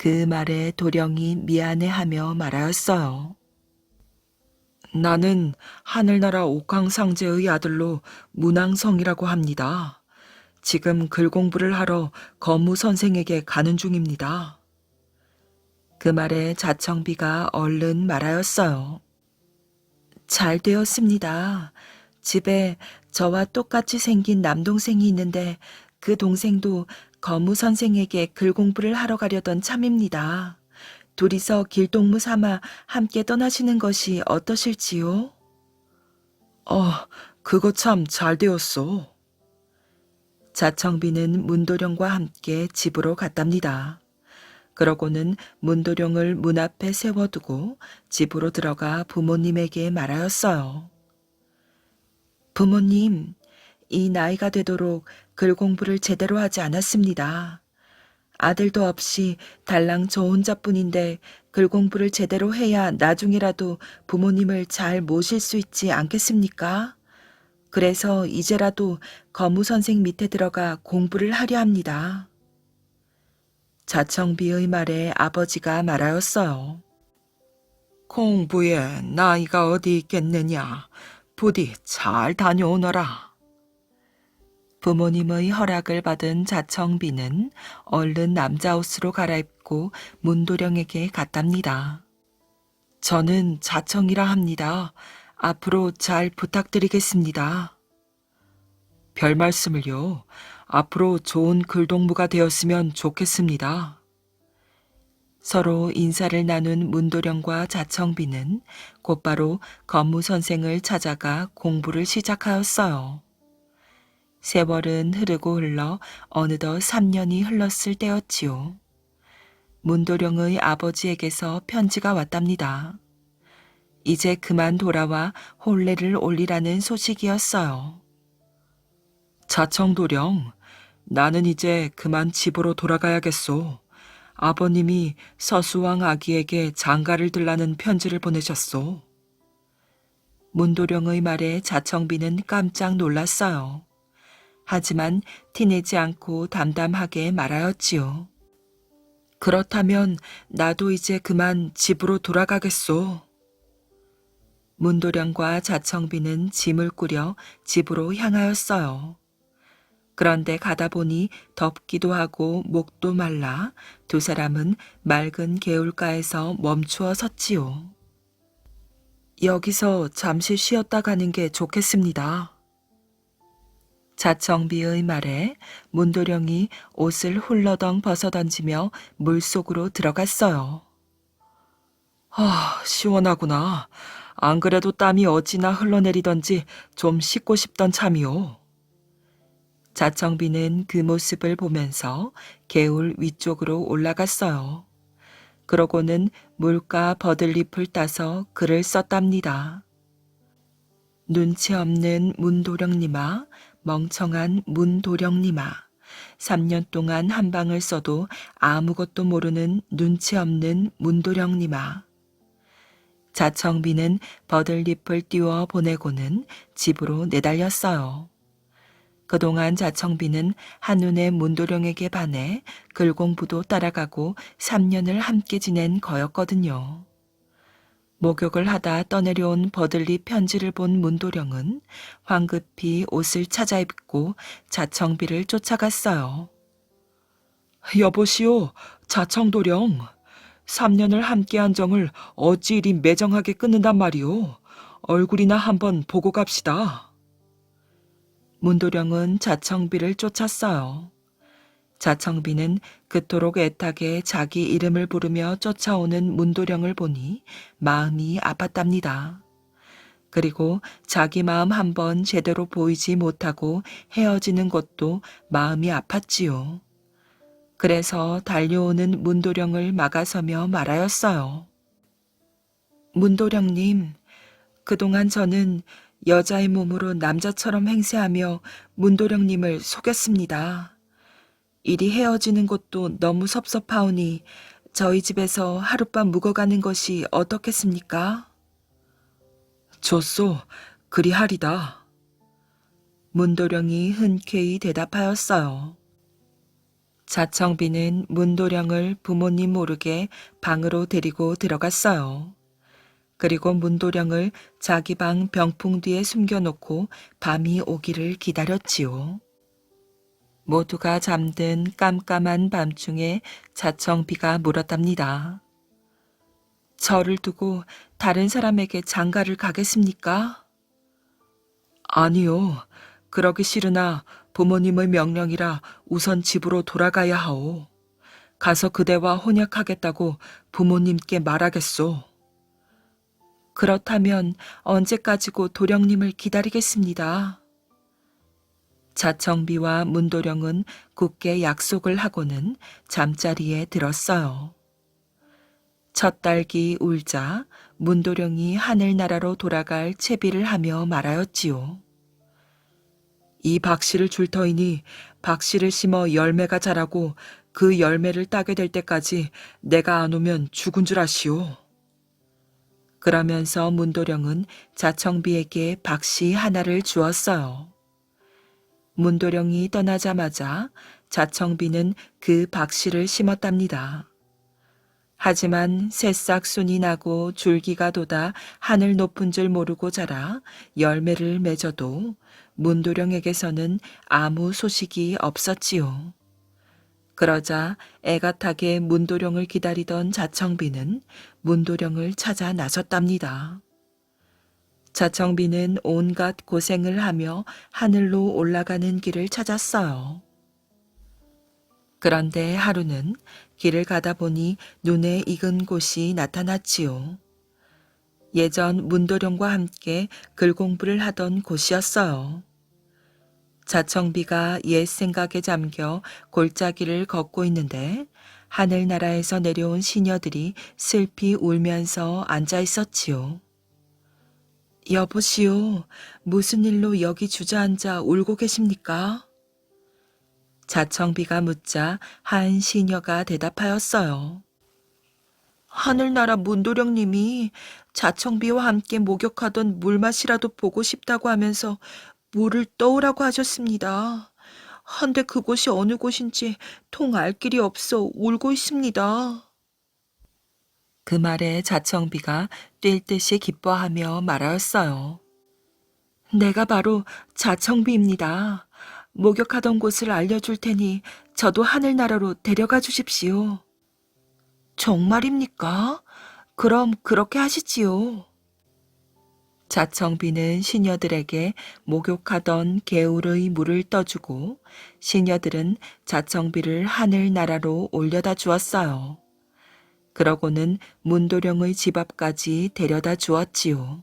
S1: 그 말에 도령이 미안해하며 말하였어요. 나는 하늘나라 옥황상제의 아들로 문왕성이라고 합니다. 지금 글 공부를 하러 거무 선생에게 가는 중입니다. 그 말에 자청비가 얼른 말하였어요. 잘 되었습니다. 집에 저와 똑같이 생긴 남동생이 있는데 그 동생도 거무 선생에게 글 공부를 하러 가려던 참입니다. 둘이서 길동무 삼아 함께 떠나시는 것이 어떠실지요? 그거 참 잘 되었어. 자청비는 문도령과 함께 집으로 갔답니다. 그러고는 문도령을 문 앞에 세워두고 집으로 들어가 부모님에게 말하였어요. 부모님, 이 나이가 되도록 글 공부를 제대로 하지 않았습니다. 아들도 없이 달랑 저 혼자뿐인데 글 공부를 제대로 해야 나중이라도 부모님을 잘 모실 수 있지 않겠습니까? 그래서 이제라도 거무 선생 밑에 들어가 공부를 하려 합니다. 자청비의 말에 아버지가 말하였어요. 공부에 나이가 어디 있겠느냐. 부디 잘 다녀오너라. 부모님의 허락을 받은 자청비는 얼른 남자 옷으로 갈아입고 문도령에게 갔답니다. 저는 자청이라 합니다. 앞으로 잘 부탁드리겠습니다. 별 말씀을요. 앞으로 좋은 글동무가 되었으면 좋겠습니다. 서로 인사를 나눈 문도령과 자청비는 곧바로 거무 선생을 찾아가 공부를 시작하였어요. 세월은 흐르고 흘러 어느덧 3년이 흘렀을 때였지요. 문도령의 아버지에게서 편지가 왔답니다. 이제 그만 돌아와 혼례를 올리라는 소식이었어요. 자청도령, 나는 이제 그만 집으로 돌아가야겠소. 아버님이 서수왕 아기에게 장가를 들라는 편지를 보내셨소. 문도령의 말에 자청비는 깜짝 놀랐어요. 하지만 티내지 않고 담담하게 말하였지요. 그렇다면 나도 이제 그만 집으로 돌아가겠소. 문도령과 자청비는 짐을 꾸려 집으로 향하였어요. 그런데 가다 보니 덥기도 하고 목도 말라 두 사람은 맑은 개울가에서 멈추어 섰지요. 여기서 잠시 쉬었다 가는 게 좋겠습니다. 자청비의 말에 문도령이 옷을 훌러덩 벗어던지며 물속으로 들어갔어요. 시원하구나. 안 그래도 땀이 어찌나 흘러내리던지 좀 씻고 싶던 참이오. 자청비는 그 모습을 보면서 개울 위쪽으로 올라갔어요. 그러고는 물가 버들잎을 따서 글을 썼답니다. 눈치 없는 문도령님아, 멍청한 문도령님아, 3년 동안 한 방을 써도 아무것도 모르는 눈치 없는 문도령님아. 자청비는 버들잎을 띄워 보내고는 집으로 내달렸어요. 그동안 자청비는 한눈에 문도령에게 반해 글 공부도 따라가고 3년을 함께 지낸 거였거든요. 목욕을 하다 떠내려온 버들잎 편지를 본 문도령은 황급히 옷을 찾아 입고 자청비를 쫓아갔어요. 여보시오, 자청도령, 3년을 함께한 정을 어찌 이리 매정하게 끊는단 말이오. 얼굴이나 한번 보고 갑시다. 문도령은 자청비를 쫓았어요. 자청비는 그토록 애타게 자기 이름을 부르며 쫓아오는 문도령을 보니 마음이 아팠답니다. 그리고 자기 마음 한번 제대로 보이지 못하고 헤어지는 것도 마음이 아팠지요. 그래서 달려오는 문도령을 막아서며 말하였어요. 문도령님, 그동안 저는 여자의 몸으로 남자처럼 행세하며 문도령님을 속였습니다. 이리 헤어지는 것도 너무 섭섭하오니 저희 집에서 하룻밤 묵어가는 것이 어떻겠습니까? 좋소, 그리하리다. 문도령이 흔쾌히 대답하였어요. 자청비는 문도령을 부모님 모르게 방으로 데리고 들어갔어요. 그리고 문도령을 자기 방 병풍 뒤에 숨겨놓고 밤이 오기를 기다렸지요. 모두가 잠든 깜깜한 밤중에 자청비가 물었답니다. 저를 두고 다른 사람에게 장가를 가겠습니까? 아니요. 그러기 싫으나 부모님의 명령이라 우선 집으로 돌아가야 하오. 가서 그대와 혼약하겠다고 부모님께 말하겠소. 그렇다면 언제까지고 도령님을 기다리겠습니다. 자청비와 문도령은 굳게 약속을 하고는 잠자리에 들었어요. 첫 딸기 울자 문도령이 하늘나라로 돌아갈 채비를 하며 말하였지요. 이 박씨를 줄 터이니 박씨를 심어 열매가 자라고 그 열매를 따게 될 때까지 내가 안 오면 죽은 줄 아시오. 그러면서 문도령은 자청비에게 박씨 하나를 주었어요. 문도령이 떠나자마자 자청비는 그 박씨를 심었답니다. 하지만 새싹 순이 나고 줄기가 돋아 하늘 높은 줄 모르고 자라 열매를 맺어도 문도령에게서는 아무 소식이 없었지요. 그러자 애가타게 문도령을 기다리던 자청비는 문도령을 찾아 나섰답니다. 자청비는 온갖 고생을 하며 하늘로 올라가는 길을 찾았어요. 그런데 하루는 길을 가다 보니 눈에 익은 곳이 나타났지요. 예전 문도령과 함께 글 공부를 하던 곳이었어요. 자청비가 옛 생각에 잠겨 골짜기를 걷고 있는데 하늘나라에서 내려온 시녀들이 슬피 울면서 앉아 있었지요. 여보시오, 무슨 일로 여기 주저앉아 울고 계십니까? 자청비가 묻자 한 시녀가 대답하였어요. 하늘나라 문도령님이 자청비와 함께 목욕하던 물맛이라도 보고 싶다고 하면서 물을 떠오라고 하셨습니다. 한데 그곳이 어느 곳인지 통 알 길이 없어 울고 있습니다. 그 말에 자청비가 뛸 듯이 기뻐하며 말하였어요. 내가 바로 자청비입니다. 목욕하던 곳을 알려줄 테니 저도 하늘나라로 데려가 주십시오. 정말입니까? 그럼 그렇게 하시지요. 자청비는 시녀들에게 목욕하던 개울의 물을 떠주고 시녀들은 자청비를 하늘나라로 올려다 주었어요. 그러고는 문도령의 집 앞까지 데려다 주었지요.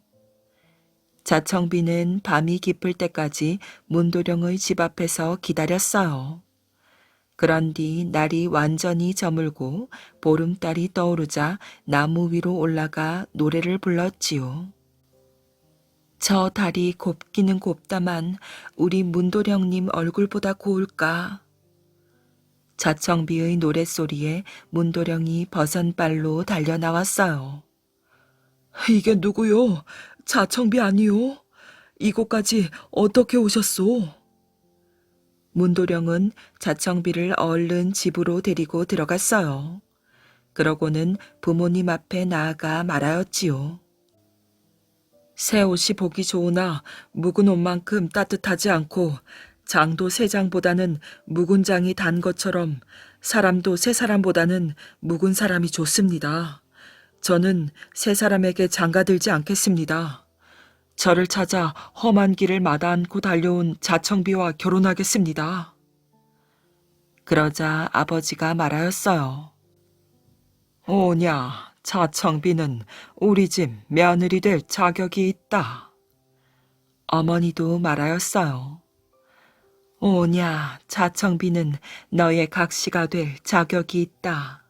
S1: 자청비는 밤이 깊을 때까지 문도령의 집 앞에서 기다렸어요. 그런 뒤 날이 완전히 저물고 보름달이 떠오르자 나무 위로 올라가 노래를 불렀지요. 저 달이 곱기는 곱다만 우리 문도령님 얼굴보다 고울까. 자청비의 노랫소리에 문도령이 버선발로 달려나왔어요. 이게 누구요? 자청비 아니요? 이곳까지 어떻게 오셨소? 문도령은 자청비를 얼른 집으로 데리고 들어갔어요. 그러고는 부모님 앞에 나아가 말하였지요. 새 옷이 보기 좋으나 묵은 옷만큼 따뜻하지 않고 장도 새 장보다는 묵은 장이 단 것처럼 사람도 새 사람보다는 묵은 사람이 좋습니다. 저는 새 사람에게 장가들지 않겠습니다. 저를 찾아 험한 길을 마다 않고 달려온 자청비와 결혼하겠습니다. 그러자 아버지가 말하였어요. 오냐, 자청비는 우리 집 며느리 될 자격이 있다. 어머니도 말하였어요. 오냐, 자청비는 너의 각시가 될 자격이 있다.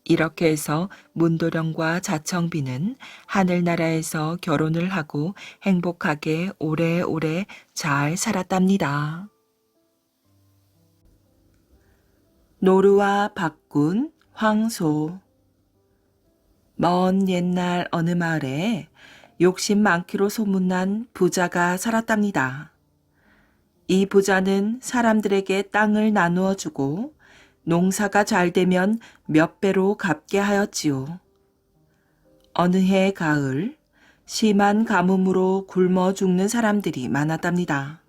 S1: 이렇게 해서 문도령과 자청비는 하늘나라에서 결혼을 하고 행복하게 오래오래 잘 살았답니다. 노루와 박군, 황소. 먼 옛날 어느 마을에 욕심 많기로 소문난 부자가 살았답니다. 이 부자는 사람들에게 땅을 나누어 주고 농사가 잘 되면 몇 배로 갚게 하였지요. 어느 해 가을, 심한 가뭄으로 굶어 죽는 사람들이 많았답니다.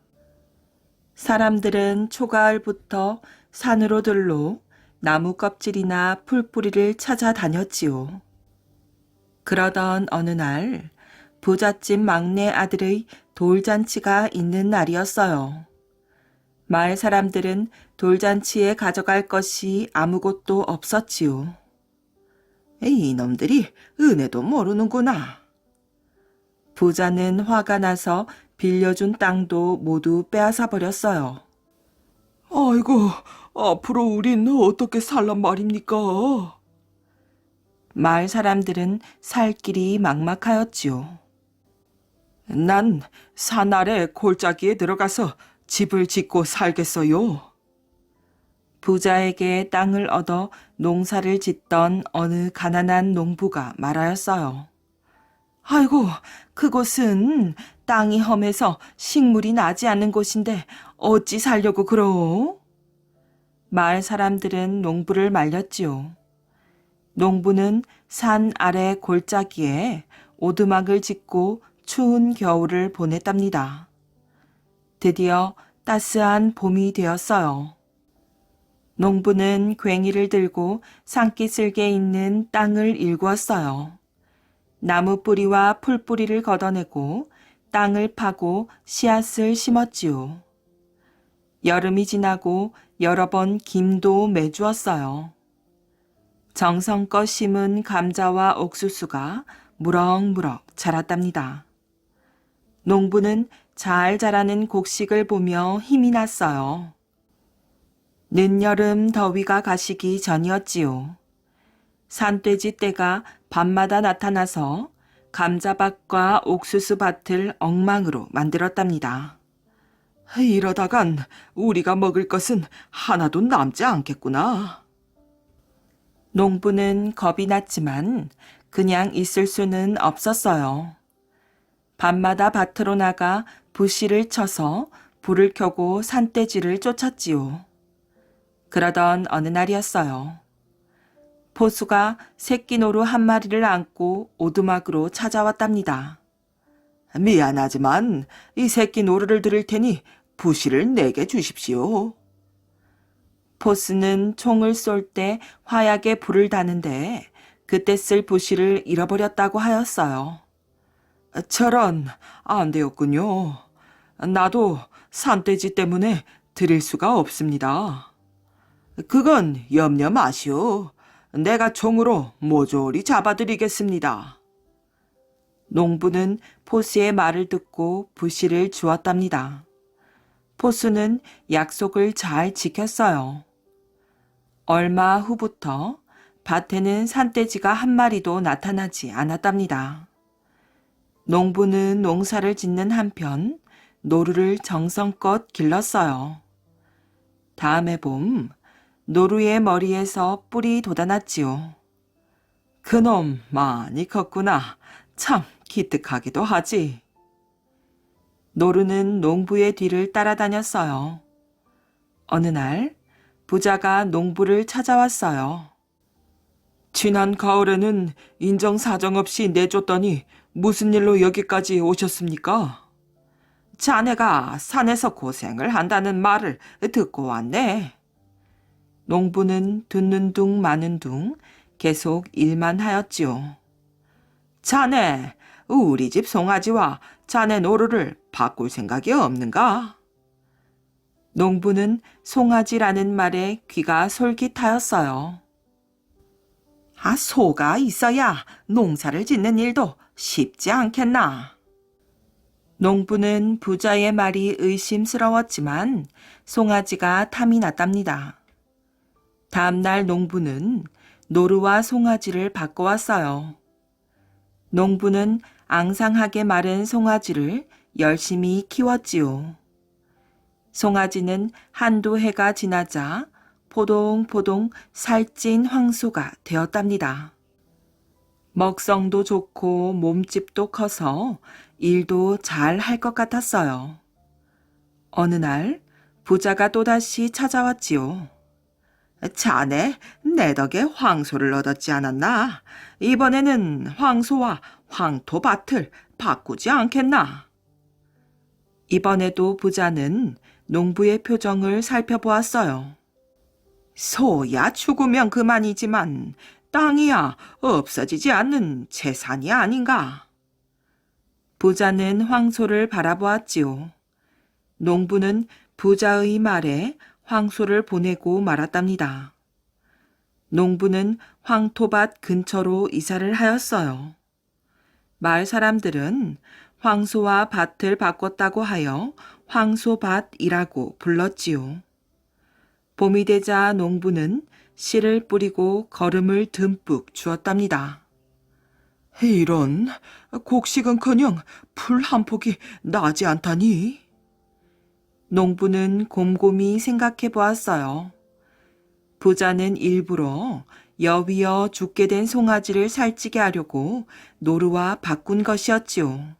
S1: 사람들은 초가을부터 산으로 들러 나무 껍질이나 풀뿌리를 찾아다녔지요. 그러던 어느 날 부잣집 막내 아들의 돌잔치가 있는 날이었어요. 마을 사람들은 돌잔치에 가져갈 것이 아무것도 없었지요. 이놈들이 은혜도 모르는구나. 부자는 화가 나서 빌려준 땅도 모두 빼앗아 버렸어요. 아이고, 앞으로 우린 어떻게 살란 말입니까? 마을 사람들은 살 길이 막막하였지요. 난 산 아래 골짜기에 들어가서 집을 짓고 살겠어요. 부자에게 땅을 얻어 농사를 짓던 어느 가난한 농부가 말하였어요. 아이고, 그곳은 땅이 험해서 식물이 나지 않는 곳인데 어찌 살려고 그러오? 마을 사람들은 농부를 말렸지요. 농부는 산 아래 골짜기에 오두막을 짓고 추운 겨울을 보냈답니다. 드디어 따스한 봄이 되었어요. 농부는 괭이를 들고 산기슭에 있는 땅을 일구었어요. 나무 뿌리와 풀 뿌리를 걷어내고 땅을 파고 씨앗을 심었지요. 여름이 지나고 여러 번 김도 매주었어요. 정성껏 심은 감자와 옥수수가 무럭무럭 자랐답니다. 농부는 잘 자라는 곡식을 보며 힘이 났어요. 늦여름 더위가 가시기 전이었지요. 산돼지 떼가 밤마다 나타나서 감자밭과 옥수수밭을 엉망으로 만들었답니다. 이러다간 우리가 먹을 것은 하나도 남지 않겠구나. 농부는 겁이 났지만 그냥 있을 수는 없었어요. 밤마다 밭으로 나가 부시를 쳐서 불을 켜고 산돼지를 쫓았지요. 그러던 어느 날이었어요. 포수가 새끼 노루 한 마리를 안고 오두막으로 찾아왔답니다. 미안하지만 이 새끼 노루를 드릴 테니 부시를 내게 주십시오. 포수는 총을 쏠 때 화약에 불을 다는데 그때 쓸 부시를 잃어버렸다고 하였어요. 저런, 안 되었군요. 나도 산돼지 때문에 드릴 수가 없습니다. 그건 염려 마시오. 내가 총으로 모조리 잡아드리겠습니다. 농부는 포수의 말을 듣고 부시를 주었답니다. 포수는 약속을 잘 지켰어요. 얼마 후부터 밭에는 산돼지가 한 마리도 나타나지 않았답니다. 농부는 농사를 짓는 한편 노루를 정성껏 길렀어요. 다음해 봄 노루의 머리에서 뿔이 돋아났지요. 그놈 많이 컸구나. 참 기특하기도 하지. 노루는 농부의 뒤를 따라다녔어요. 어느 날 부자가 농부를 찾아왔어요. 지난 가을에는 인정사정 없이 내줬더니 무슨 일로 여기까지 오셨습니까? 자네가 산에서 고생을 한다는 말을 듣고 왔네. 농부는 듣는 둥 마는 둥 계속 일만 하였지요. 자네, 우리 집 송아지와 자네 노루를 바꿀 생각이 없는가? 농부는 송아지라는 말에 귀가 솔깃하였어요. 소가 있어야 농사를 짓는 일도 쉽지 않겠나? 농부는 부자의 말이 의심스러웠지만 송아지가 탐이 났답니다. 다음날 농부는 노루와 송아지를 바꿔왔어요. 농부는 앙상하게 마른 송아지를 열심히 키웠지요. 송아지는 한두 해가 지나자 포동포동 살찐 황소가 되었답니다. 먹성도 좋고 몸집도 커서 일도 잘 할 것 같았어요. 어느 날 부자가 또다시 찾아왔지요. 자네, 내 덕에 황소를 얻었지 않았나? 이번에는 황소와 황토밭을 바꾸지 않겠나? 이번에도 부자는 농부의 표정을 살펴보았어요. 소야 죽으면 그만이지만 땅이야 없어지지 않는 재산이 아닌가? 부자는 황소를 바라보았지요. 농부는 부자의 말에 황소를 보내고 말았답니다. 농부는 황토밭 근처로 이사를 하였어요. 마을 사람들은 황소와 밭을 바꿨다고 하여 황소밭이라고 불렀지요. 봄이 되자 농부는 씨를 뿌리고 거름을 듬뿍 주었답니다. 이런, 곡식은커녕 풀 한 폭이 나지 않다니? 농부는 곰곰이 생각해 보았어요. 부자는 일부러 여위어 죽게 된 송아지를 살찌게 하려고 노루와 바꾼 것이었지요.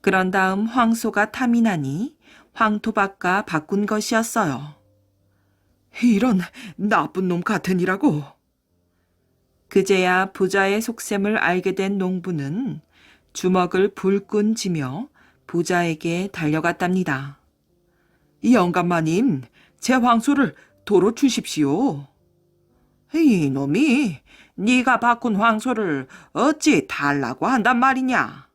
S1: 그런 다음 황소가 탐이 나니 황토밭과 바꾼 것이었어요. 이런 나쁜 놈 같으니라고. 그제야 부자의 속셈을 알게 된 농부는 주먹을 불끈 쥐며 부자에게 달려갔답니다. 영감마님, 제 황소를 도로 주십시오. 이놈이 네가 바꾼 황소를 어찌 달라고 한단 말이냐?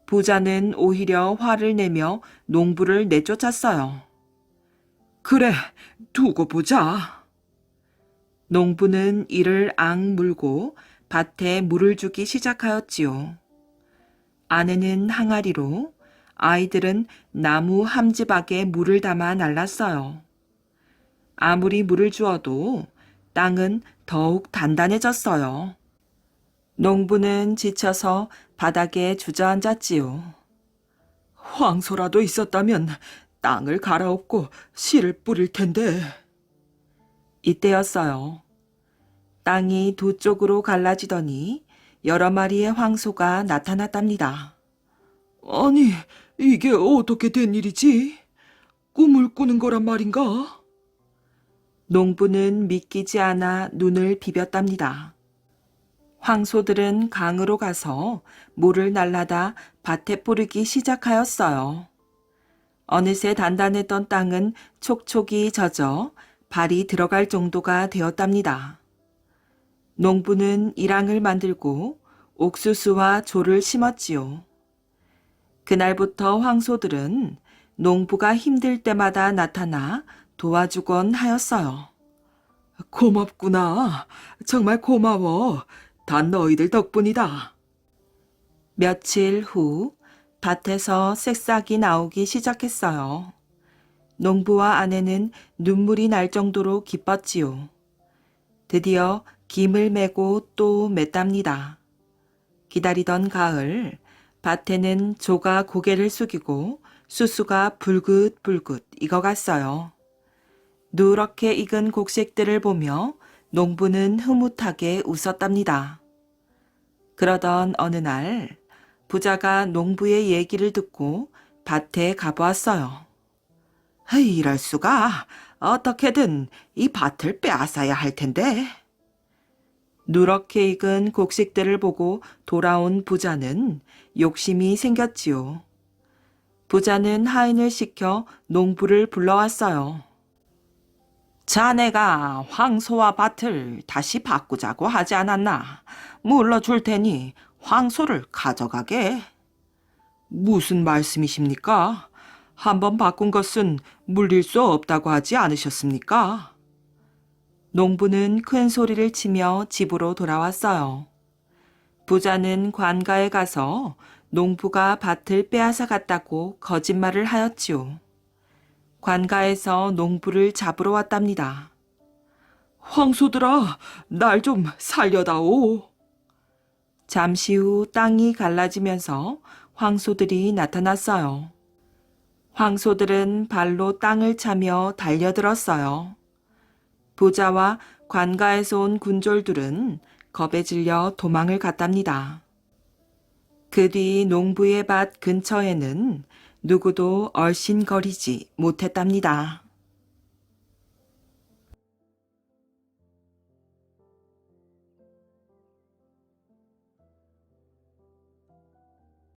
S1: 부자는 오히려 화를 내며 농부를 내쫓았어요. 그래, 두고 보자. 농부는 이를 악물고 밭에 물을 주기 시작하였지요. 아내는 항아리로, 아이들은 나무 함지박에 물을 담아 날랐어요. 아무리 물을 주어도 땅은 더욱 단단해졌어요. 농부는 지쳐서 바닥에 주저앉았지요. 황소라도 있었다면 땅을 갈아엎고 씨를 뿌릴 텐데. 이때였어요. 땅이 두 쪽으로 갈라지더니 여러 마리의 황소가 나타났답니다. 아니, 이게 어떻게 된 일이지? 꿈을 꾸는 거란 말인가? 농부는 믿기지 않아 눈을 비볐답니다. 황소들은 강으로 가서 물을 날라다 밭에 뿌리기 시작하였어요. 어느새 단단했던 땅은 촉촉이 젖어 발이 들어갈 정도가 되었답니다. 농부는 일항을 만들고 옥수수와 조를 심었지요. 그날부터 황소들은 농부가 힘들 때마다 나타나 도와주곤 하였어요. 고맙구나. 정말 고마워. 다 너희들 덕분이다. 며칠 후 밭에서 새싹이 나오기 시작했어요. 농부와 아내는 눈물이 날 정도로 기뻤지요. 드디어 김을 메고 또 맸답니다. 기다리던 가을, 밭에는 조가 고개를 숙이고 수수가 불긋불긋 익어갔어요. 누렇게 익은 곡식들을 보며 농부는 흐뭇하게 웃었답니다. 그러던 어느 날 부자가 농부의 얘기를 듣고 밭에 가보았어요. 이럴 수가. 어떻게든 이 밭을 빼앗아야 할 텐데. 누렇게 익은 곡식들을 보고 돌아온 부자는 욕심이 생겼지요. 부자는 하인을 시켜 농부를 불러왔어요. 자네가 황소와 밭을 다시 바꾸자고 하지 않았나? 물러줄 테니 황소를 가져가게. 무슨 말씀이십니까? 한번 바꾼 것은 물릴 수 없다고 하지 않으셨습니까? 농부는 큰 소리를 치며 집으로 돌아왔어요. 부자는 관가에 가서 농부가 밭을 빼앗아 갔다고 거짓말을 하였지요. 관가에서 농부를 잡으러 왔답니다. 황소들아, 날 좀 살려다오. 잠시 후 땅이 갈라지면서 황소들이 나타났어요. 황소들은 발로 땅을 차며 달려들었어요. 부자와 관가에서 온 군졸들은 겁에 질려 도망을 갔답니다. 그 뒤 농부의 밭 근처에는 누구도 얼씬거리지 못했답니다.